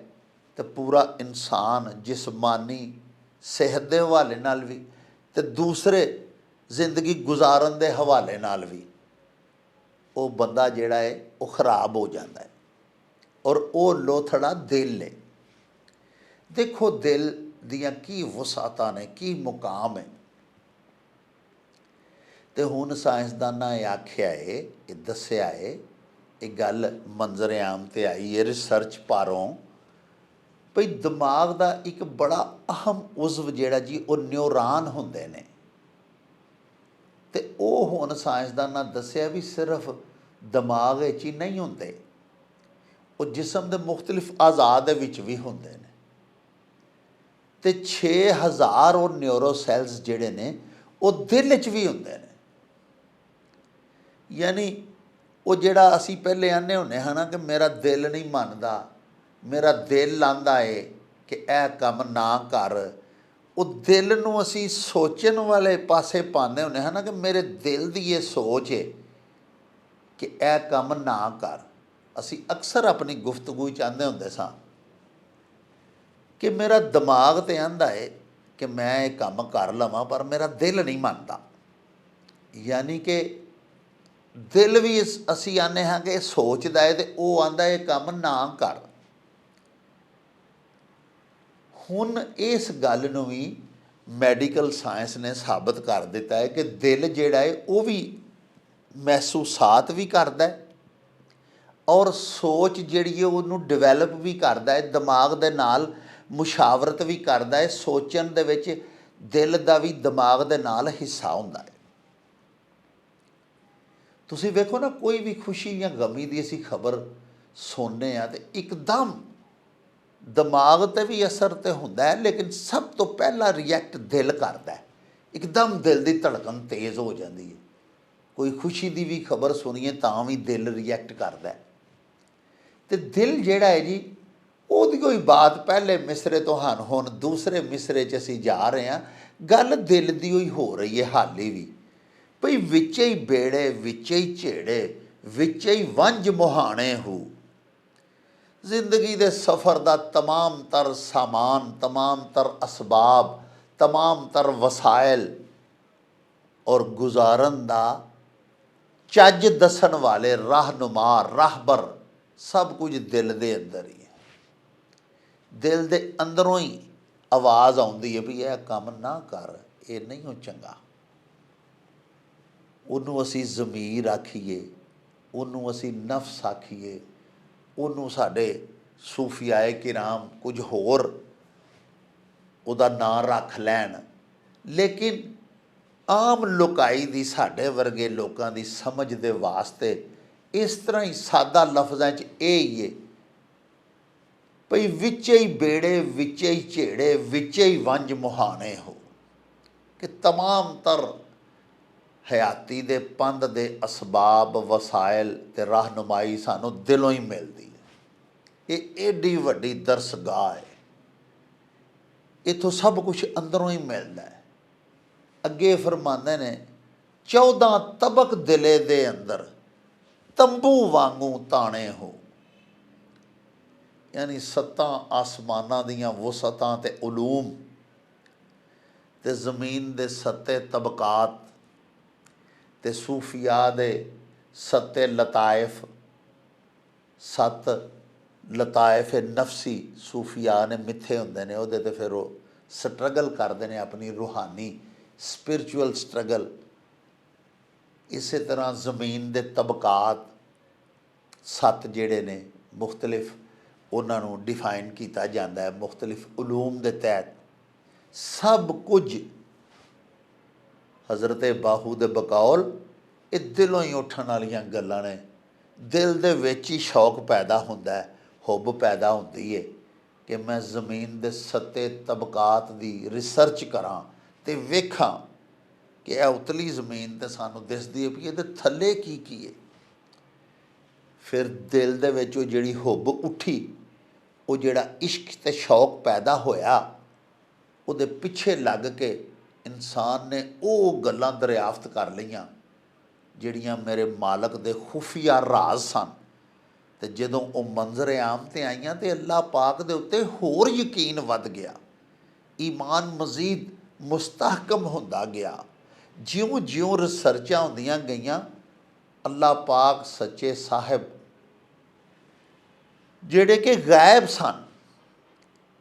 ਤਾਂ ਪੂਰਾ ਇਨਸਾਨ ਜਿਸਮਾਨੀ ਸਿਹਤ ਦੇ ਹਵਾਲੇ ਨਾਲ ਵੀ ਅਤੇ ਦੂਸਰੇ ਜ਼ਿੰਦਗੀ ਗੁਜ਼ਾਰਨ ਦੇ ਹਵਾਲੇ ਨਾਲ ਵੀ ਉਹ ਬੰਦਾ ਜਿਹੜਾ ਹੈ ਉਹ ਖਰਾਬ ਹੋ ਜਾਂਦਾ ਹੈ। ਔਰ ਉਹ ਲੋਥੜਾ ਦਿਲ ਹੈ। ਦੇਖੋ ਦਿਲ ਦੀਆਂ ਕੀ ਵਸਾਤਾਂ ਨੇ, ਕੀ ਮੁਕਾਮ ਹੈ। ਅਤੇ ਹੁਣ ਸਾਇੰਸਦਾਨਾਂ ਇਹ ਆਖਿਆ ਹੈ, ਇਹ ਦੱਸਿਆ ਹੈ, ਇਹ ਗੱਲ ਮੰਜ਼ਰ ਆਮ 'ਤੇ ਆਈ ਹੈ ਰਿਸਰਚ ਪਾਰੋਂ, ਭਈ ਦਿਮਾਗ ਦਾ ਇੱਕ ਬੜਾ ਅਹਿਮ ਉਜ਼ਵ ਜਿਹੜਾ ਜੀ ਉਹ ਨਿਊਰਾਨ ਹੁੰਦੇ ਨੇ। ਅਤੇ ਉਹ ਹੁਣ ਸਾਇੰਸਦਾਨਾਂ ਦੱਸਿਆ ਵੀ ਸਿਰਫ ਦਿਮਾਗ ਵਿੱਚ ਹੀ ਨਹੀਂ ਹੁੰਦੇ, ਉਹ ਜਿਸਮ ਦੇ ਮੁਖਤਲਿਫ ਅਜ਼ਾ ਦੇ ਵਿੱਚ ਵੀ ਹੁੰਦੇ ਨੇ। ਅਤੇ 6000 ਉਹ ਨਿਊਰੋ ਸੈਲਸ ਜਿਹੜੇ ਨੇ ਉਹ ਦਿਲ 'ਚ ਵੀ ਹੁੰਦੇ ਨੇ। ਯਾਨੀ ਉਹ ਜਿਹੜਾ ਅਸੀਂ ਪਹਿਲੇ ਆਨੇ ਹੁੰਦੇ ਹਾਂ ਨਾ ਕਿ ਮੇਰਾ ਦਿਲ ਨਹੀਂ ਮੰਨਦਾ, ਮੇਰਾ ਦਿਲ ਆਂਦਾ ਏ ਕਿ ਇਹ ਕੰਮ ਨਾ ਕਰ, ਉਹ ਦਿਲ ਨੂੰ ਅਸੀਂ ਸੋਚਣ ਵਾਲੇ ਪਾਸੇ ਪਾਉਂਦੇ ਹੁੰਦੇ ਹਾਂ ਨਾ ਕਿ ਮੇਰੇ ਦਿਲ ਦੀ ਇਹ ਸੋਚ ਹੈ ਕਿ ਇਹ ਕੰਮ ਨਾ ਕਰ। ਅਸੀਂ ਅਕਸਰ ਆਪਣੀ ਗੁਫ਼ਤਗੂ ਚਾਹੁੰਦੇ ਹੁੰਦੇ ਸਾਂ ਕਿ ਮੇਰਾ ਦਿਮਾਗ ਤਾਂ ਆਂਦਾ ਹੈ ਕਿ ਮੈਂ ਇਹ ਕੰਮ ਕਰ ਲਵਾਂ, ਪਰ ਮੇਰਾ ਦਿਲ ਨਹੀਂ ਮੰਨਦਾ। ਯਾਨੀ ਕਿ ਦਿਲ ਵੀ ਅਸੀਂ ਆਨੇ ਹਾਂ ਕਿ ਸੋਚਦਾ ਹੈ ਅਤੇ ਉਹ ਆਂਦਾ ਇਹ ਕੰਮ ਨਾ ਕਰ। ਹੁਣ ਇਸ ਗੱਲ ਨੂੰ ਵੀ ਮੈਡੀਕਲ ਸਾਇੰਸ ਨੇ ਸਾਬਤ ਕਰ ਦਿੱਤਾ ਹੈ ਕਿ ਦਿਲ ਜਿਹੜਾ ਹੈ ਉਹ ਵੀ ਮਹਿਸੂਸਾਤ ਵੀ ਕਰਦਾ ਹੈ ਔਰ ਸੋਚ ਜਿਹੜੀ ਹੈ ਉਹਨੂੰ ਡਿਵੈਲਪ ਵੀ ਕਰਦਾ ਹੈ, ਦਿਮਾਗ ਦੇ ਨਾਲ ਮੁਸ਼ਾਵਰਤ ਵੀ ਕਰਦਾ ਹੈ। ਸੋਚਣ ਦੇ ਵਿੱਚ ਦਿਲ ਦਾ ਵੀ ਦਿਮਾਗ ਦੇ ਨਾਲ ਹਿੱਸਾ ਹੁੰਦਾ ਹੈ। ਤੁਸੀਂ ਵੇਖੋ ਨਾ, ਕੋਈ ਵੀ ਖੁਸ਼ੀ ਜਾਂ ਗਮੀ ਦੀ ਅਸੀਂ ਖਬਰ ਸੁਣਦੇ ਹਾਂ ਤਾਂ ਇੱਕਦਮ ਦਿਮਾਗ 'ਤੇ ਵੀ ਅਸਰ ਤਾਂ ਹੁੰਦਾ ਹੈ, ਲੇਕਿਨ ਸਭ ਤੋਂ ਪਹਿਲਾਂ ਰਿਐਕਟ ਦਿਲ ਕਰਦਾ ਹੈ। ਇੱਕਦਮ ਦਿਲ ਦੀ ਧੜਕਣ ਤੇਜ਼ ਹੋ ਜਾਂਦੀ ਹੈ। ਕੋਈ ਖੁਸ਼ੀ ਦੀ ਵੀ ਖਬਰ ਸੁਣੀਏ ਤਾਂ ਵੀ ਦਿਲ ਰਿਐਕਟ ਕਰਦਾ ਹੈ। ਅਤੇ ਦਿਲ ਜਿਹੜਾ ਹੈ ਜੀ, ਉਹਦੀ ਕੋਈ ਬਾਤ ਪਹਿਲੇ ਮਿਸਰੇ ਤੋਂ ਹੁਣ ਦੂਸਰੇ ਮਿਸਰੇ 'ਚ ਅਸੀਂ ਜਾ ਰਹੇ ਹਾਂ। ਗੱਲ ਦਿਲ ਦੀ ਹੋਈ ਹੋ ਰਹੀ ਹੈ ਹਾਲੀ ਵੀ, ਭਈ ਵਿੱਚੇ ਹੀ ਬੇੜੇ ਵਿੱਚੇ ਹੀ ਝੇੜੇ ਵਿੱਚੇ ਹੀ ਵੰਝ ਮੁਹਾਣੇ ਹੋ। ਜ਼ਿੰਦਗੀ ਦੇ ਸਫ਼ਰ ਦਾ ਤਮਾਮ ਤਰ ਸਾਮਾਨ, ਤਮਾਮ ਤਰ ਅਸਬਾਬ, ਤਮਾਮ ਤਰ ਵਸਾਇਲ ਔਰ ਗੁਜ਼ਾਰਨ ਦਾ ਚੱਜ ਦੱਸਣ ਵਾਲੇ ਰਾਹਨੁਮਾ, ਰਾਹਬਰ, ਸਭ ਕੁਝ ਦਿਲ ਦੇ ਅੰਦਰ ਹੀ ਹੈ। ਦਿਲ ਦੇ ਅੰਦਰੋਂ ਹੀ ਆਵਾਜ਼ ਆਉਂਦੀ ਹੈ ਵੀ ਇਹ ਕੰਮ ਨਾ ਕਰ, ਇਹ ਨਹੀਂ ਹੋ ਚੰਗਾ। ਉਹਨੂੰ ਅਸੀਂ ਜ਼ਮੀਰ ਆਖੀਏ, ਉਹਨੂੰ ਅਸੀਂ ਨਫਸ ਆਖੀਏ, ਉਹਨੂੰ ਸਾਡੇ ਸੂਫੀਆਏ ਕਿਰਾਮ ਕੁਝ ਹੋਰ ਉਹਦਾ ਨਾਂ ਰੱਖ ਲੈਣ, ਲੇਕਿਨ ਆਮ ਲੋਕਾਈ ਦੀ, ਸਾਡੇ ਵਰਗੇ ਲੋਕਾਂ ਦੀ ਸਮਝ ਦੇ ਵਾਸਤੇ ਇਸ ਤਰ੍ਹਾਂ ਹੀ ਸਾਦਾ ਲਫ਼ਜ਼ਾਂ 'ਚ ਇਹ ਹੀ ਹੈ ਭਈ ਵਿੱਚੇ ਹੀ ਬੇੜੇ ਵਿੱਚੇ ਹੀ ਝੇੜੇ ਵਿੱਚੇ ਹੀ ਵੰਝ ਮੁਹਾਣੇ ਹੋ, ਕਿ ਤਮਾਮ ਤਰ ਹਯਾਤੀ ਦੇ ਪੰਧ ਦੇ ਅਸਬਾਬ, ਵਸਾਇਲ ਅਤੇ ਰਹਿਨੁਮਾਈ ਸਾਨੂੰ ਦਿਲੋਂ ਹੀ ਮਿਲਦੀ ਹੈ। ਇਹ ਏਡੀ ਵੱਡੀ ਦਰਸਗਾਹ ਹੈ, ਇੱਥੋਂ ਸਭ ਕੁਛ ਅੰਦਰੋਂ ਹੀ ਮਿਲਦਾ ਹੈ। ਅੱਗੇ ਫਰਮਾਉਂਦੇ ਨੇ 14 ਤਬਕ ਦਿਲੇ ਦੇ ਅੰਦਰ ਤੰਬੂ ਵਾਂਗੂ ਤਾਣੇ ਹੋ, ਯਾਨੀ 7 ਆਸਮਾਨਾਂ ਦੀਆਂ ਵਸਤਾਂ ਅਤੇ ਉਲੂਮ ਅਤੇ ਜ਼ਮੀਨ ਦੇ 7 ਤਬਕਾਤ ਅਤੇ ਸੂਫੀਆ ਦੇ 7 ਲਤਾਇਫ, 7 ਲਤਾਇਫ ਨਫਸੀ ਸੂਫੀਆ ਨੇ ਮਿੱਥੇ ਹੁੰਦੇ ਨੇ, ਉਹਦੇ 'ਤੇ ਫਿਰ ਉਹ ਸਟਰਗਲ ਕਰਦੇ ਨੇ, ਆਪਣੀ ਰੂਹਾਨੀ ਸਪਿਰਚੁਅਲ ਸਟਰਗਲ। ਇਸੇ ਤਰ੍ਹਾਂ ਜ਼ਮੀਨ ਦੇ ਤਬਕਾਤ 7 ਜਿਹੜੇ ਨੇ ਮੁਖਤਲਿਫ, ਉਹਨਾਂ ਨੂੰ ਡਿਫਾਈਨ ਕੀਤਾ ਜਾਂਦਾ ਹੈ ਮੁਖਤਲਿਫ ਉਲੂਮ ਦੇ ਤਹਿਤ। ਸਭ ਕੁਝ ਹਜ਼ਰਤ ਬਾਹੂ ਦੇ ਬਕੌਲ ਇਹ ਦਿਲੋਂ ਹੀ ਉੱਠਣ ਵਾਲੀਆਂ ਗੱਲਾਂ ਨੇ। ਦਿਲ ਦੇ ਵਿੱਚ ਹੀ ਸ਼ੌਕ ਪੈਦਾ ਹੁੰਦਾ ਹੈ, ਹੁੱਬ ਪੈਦਾ ਹੁੰਦੀ ਹੈ ਕਿ ਮੈਂ ਜ਼ਮੀਨ ਦੇ 7 ਤਬਕਾਤ ਦੀ ਰਿਸਰਚ ਕਰਾਂ ਅਤੇ ਵੇਖਾਂ ਕਿ ਇਹ ਉਤਲੀ ਜ਼ਮੀਨ ਤਾਂ ਸਾਨੂੰ ਦਿਸਦੀ ਹੈ ਵੀ ਇਹਦੇ ਥੱਲੇ ਕੀ ਕੀ ਹੈ। ਫਿਰ ਦਿਲ ਦੇ ਵਿੱਚ ਉਹ ਜਿਹੜੀ ਹੁੱਬ ਉੱਠੀ, ਉਹ ਜਿਹੜਾ ਇਸ਼ਕ ਅਤੇ ਸ਼ੌਕ ਪੈਦਾ ਹੋਇਆ, ਉਹਦੇ ਪਿੱਛੇ ਲੱਗ ਕੇ ਇਨਸਾਨ ਨੇ ਉਹ ਗੱਲਾਂ ਦਰਿਆਫਤ ਕਰ ਲਈਆਂ ਜਿਹੜੀਆਂ ਮੇਰੇ ਮਾਲਕ ਦੇ ਖੁਫੀਆ ਰਾਜ਼ ਸਨ। ਅਤੇ ਜਦੋਂ ਉਹ ਮੰਜ਼ਰ ਆਮ 'ਤੇ ਆਈਆਂ ਤਾਂ ਅੱਲਾਹ ਪਾਕ ਦੇ ਉੱਤੇ ਹੋਰ ਯਕੀਨ ਵੱਧ ਗਿਆ, ਈਮਾਨ ਮਜ਼ੀਦ ਮੁਸਤਹਕਮ ਹੁੰਦਾ ਗਿਆ। ਜਿਉਂ ਜਿਉਂ ਰਿਸਰਚਾਂ ਹੁੰਦੀਆਂ ਗਈਆਂ, ਅੱਲਾਹ ਪਾਕ ਸੱਚੇ ਸਾਹਿਬ ਜਿਹੜੇ ਕਿ ਗਾਇਬ ਸਨ,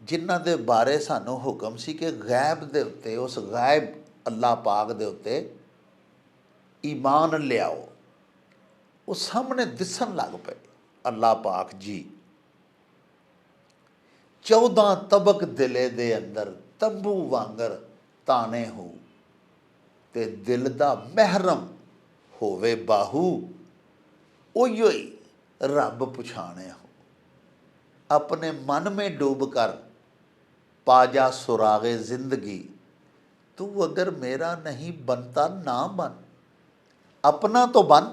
ਜਿਨ੍ਹਾਂ ਦੇ ਬਾਰੇ ਸਾਨੂੰ ਹੁਕਮ ਸੀ ਕਿ ਗਾਇਬ ਦੇ ਉੱਤੇ, ਉਸ ਗਾਇਬ ਅੱਲਾਹ ਪਾਕ ਦੇ ਉੱਤੇ ਈਮਾਨ ਲਿਆਓ, ਉਹ ਸਾਹਮਣੇ ਦਿਸਣ ਲੱਗ ਪਏ। ਅੱਲਾਹ ਪਾਕ ਜੀ 14 ਤਬਕ ਦਿਲੇ ਦੇ ਅੰਦਰ ਤੰਬੂ ਵਾਂਗਰ ਤਾਣੇ ਹੋ, ਅਤੇ ਦਿਲ ਦਾ ਮਹਿਰਮ ਹੋਵੇ ਬਾਹੂ, ਉਹੀਓ ਹੀ ਰੱਬ ਪਛਾਣੇ ਹੋ। अपने मन में डूब कर पा जा सुरागे ज़िंदगी, तू अगर मेरा नहीं बनता ना बन, अपना तो बन।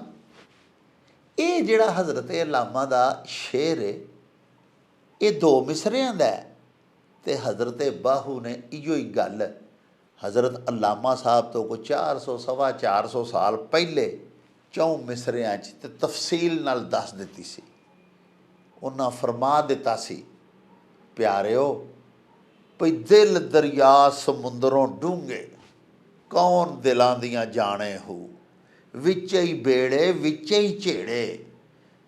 ये जिहड़ा हज़रत अल्लामा दा शेर है, ये 2 मिसरियां दा है, ते हज़रत बाहू ने इहो ही गल हज़रत अल्लामा साहब तो कोई 400 सवा 400 साल पहले 4 मिसरियां च ते तफसील नाल दस दित्ती सी। ਉਹਨਾਂ ਫਰਮਾ ਦਿੱਤਾ ਸੀ, ਪਿਆਰਿਓ ਭਈ ਦਿਲ ਦਰਿਆ ਸਮੁੰਦਰੋਂ ਡੂੰਘੇ, ਕੌਣ ਦਿਲਾਂ ਦੀਆਂ ਜਾਣੇ ਹੋ, ਵਿੱਚੇ ਹੀ ਬੇੜੇ ਵਿੱਚੇ ਹੀ ਝੇੜੇ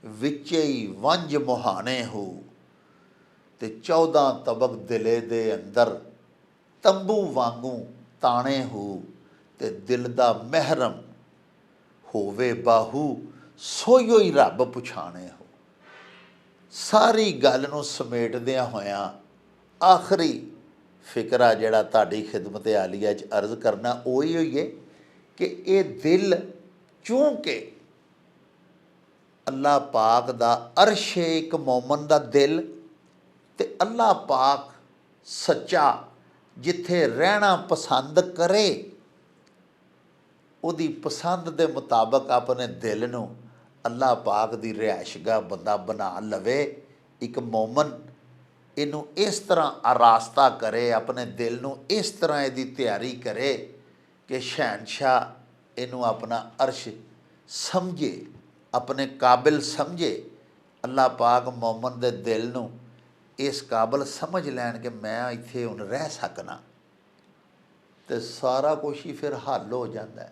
ਵਿੱਚੇ ਹੀ ਵੰਝ ਮੁਹਾਣੇ ਹੋ। ਤੇ 14 ਤਬਕ ਦਿਲੇ ਦੇ ਅੰਦਰ ਤੰਬੂ ਵਾਂਗੂ ਤਾਣੇ ਹੋ, ਤੇ ਦਿਲ ਦਾ ਮਹਿਰਮ ਹੋਵੇ ਬਾਹੂ, ਸੋਈਓ ਹੀ ਰੱਬ ਪਛਾਣੇ ਹੋ। ਸਾਰੀ ਗੱਲ ਨੂੰ ਸਮੇਟਦਿਆਂ ਹੋਇਆਂ ਆਖਰੀ ਫਿਕਰਾ ਜਿਹੜਾ ਤੁਹਾਡੀ ਖਿਦਮਤ ਆਲੀਆ 'ਚ ਅਰਜ਼ ਕਰਨਾ ਉਹ ਹੀ ਹੋਈ ਹੈ ਕਿ ਇਹ ਦਿਲ ਚੂੰਕਿ ਅੱਲਾਹ ਪਾਕ ਦਾ ਅਰਸ਼ ਹੈ, ਇੱਕ ਮੋਮਨ ਦਾ ਦਿਲ, ਤੇ ਅੱਲਾਹ ਪਾਕ ਸੱਚਾ ਜਿੱਥੇ ਰਹਿਣਾ ਪਸੰਦ ਕਰੇ ਉਹਦੀ ਪਸੰਦ ਦੇ ਮੁਤਾਬਕ ਆਪਣੇ ਦਿਲ ਨੂੰ ਅੱਲਾਹ ਪਾਕ ਦੀ ਰਿਹਾਇਸ਼ਗਾਹ ਬੰਦਾ ਬਣਾ ਲਵੇ। ਇੱਕ ਮੋਮਨ ਇਹਨੂੰ ਇਸ ਤਰ੍ਹਾਂ ਆਰਾਸਤਾ ਕਰੇ, ਆਪਣੇ ਦਿਲ ਨੂੰ ਇਸ ਤਰ੍ਹਾਂ ਇਹਦੀ ਤਿਆਰੀ ਕਰੇ ਕਿ ਸ਼ਹਿਨशाह ਇਹਨੂੰ ਆਪਣਾ ਅਰਸ਼ ਸਮਝੇ, ਆਪਣੇ ਕਾਬਿਲ ਸਮਝੇ। ਅੱਲਾਹ ਪਾਕ ਮੋਮਨ ਦੇ ਦਿਲ ਨੂੰ ਇਸ ਕਾਬਿਲ ਸਮਝ ਲੈਣ ਕਿ ਮੈਂ ਇੱਥੇ ਹੁਣ ਰਹਿ ਸਕਣਾ, ਤੇ ਸਾਰਾ ਕੁਛ ਹੀ ਫਿਰ ਹੱਲ ਹੋ ਜਾਂਦਾ।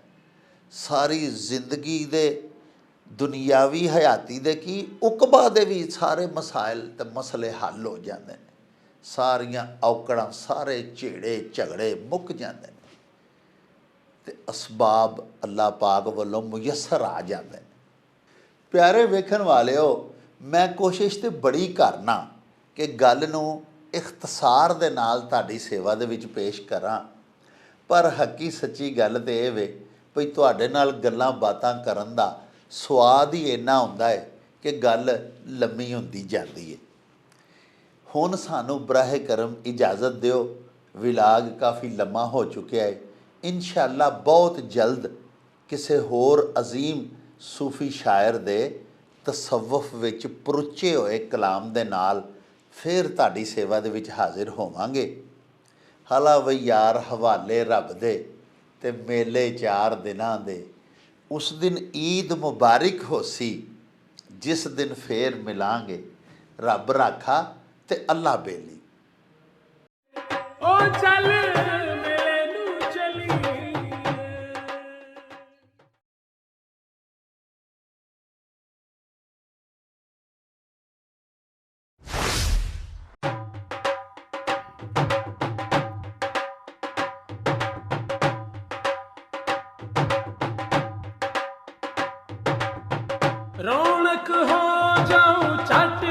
ਸਾਰੀ ਜ਼ਿੰਦਗੀ ਦੇ ਦੁਨਿਆਵੀ ਹਯਾਤੀ ਦੇ ਕੀ ਉਕਬਾ ਦੇ ਵੀ ਸਾਰੇ ਮਸਾਇਲ ਤੇ ਮਸਲੇ ਹੱਲ ਹੋ ਜਾਂਦੇ ਨੇ। ਸਾਰੀਆਂ ਔਕੜਾਂ, ਸਾਰੇ ਝੇੜੇ ਝਗੜੇ ਮੁੱਕ ਜਾਂਦੇ ਨੇ, ਤੇ ਅਸਬਾਬ ਅੱਲਾਹ ਪਾਕ ਵੱਲੋਂ ਮੁਯੱਸਰ ਆ ਜਾਂਦੇ ਨੇ। ਪਿਆਰੇ ਵੇਖਣ ਵਾਲਿਓ, ਮੈਂ ਕੋਸ਼ਿਸ਼ ਤੇ ਬੜੀ ਕਰਨਾ ਕਿ ਗੱਲ ਨੂੰ ਇਖਤਸਾਰ ਦੇ ਨਾਲ ਤੁਹਾਡੀ ਸੇਵਾ ਦੇ ਵਿੱਚ ਪੇਸ਼ ਕਰਾਂ, ਪਰ ਹੱਕੀ ਸੱਚੀ ਗੱਲ ਤਾਂ ਇਹ ਵੇ ਭਈ ਤੁਹਾਡੇ ਨਾਲ ਗੱਲਾਂ ਬਾਤਾਂ ਕਰਨ ਦਾ ਸਵਾਦ ਹੀ ਇੰਨਾ ਹੁੰਦਾ ਹੈ ਕਿ ਗੱਲ ਲੰਮੀ ਹੁੰਦੀ ਜਾਂਦੀ ਹੈ। ਹੁਣ ਸਾਨੂੰ ਬਰਾਹ ਕਰਮ ਇਜਾਜ਼ਤ ਦਿਓ, ਵਿਲਾਗ ਕਾਫੀ ਲੰਮਾ ਹੋ ਚੁੱਕਿਆ ਹੈ। ਇੰਸ਼ਾ ਅੱਲਾ ਬਹੁਤ ਜਲਦ ਕਿਸੇ ਹੋਰ ਅਜ਼ੀਮ ਸੂਫੀ ਸ਼ਾਇਰ ਦੇ ਤਸੱਵੁਫ ਵਿੱਚ ਪਰੁੱਚੇ ਹੋਏ ਕਲਾਮ ਦੇ ਨਾਲ ਫਿਰ ਤੁਹਾਡੀ ਸੇਵਾ ਦੇ ਵਿੱਚ ਹਾਜ਼ਰ ਹੋਵਾਂਗੇ। ਹਲਾ ਵਈ ਯਾਰ ਹਵਾਲੇ ਰੱਬ ਦੇ ਤੇ ਮੇਲੇ 4 ਦਿਨਾਂ ਦੇ, ਉਸ ਦਿਨ ਈਦ ਮੁਬਾਰਕ ਹੋਸੀ, ਜਿਸ ਦਿਨ ਫੇਰ ਮਿਲਾਂਗੇ ਰੱਬ ਰਾਖਾ ਤੇ ਅੱਲਾ ਬੇਲੀ। ਓ ਚੱਲ ਮੇਲੇ ਨੂੰ ਚਲੀਏ। रौनक हो जाऊं चट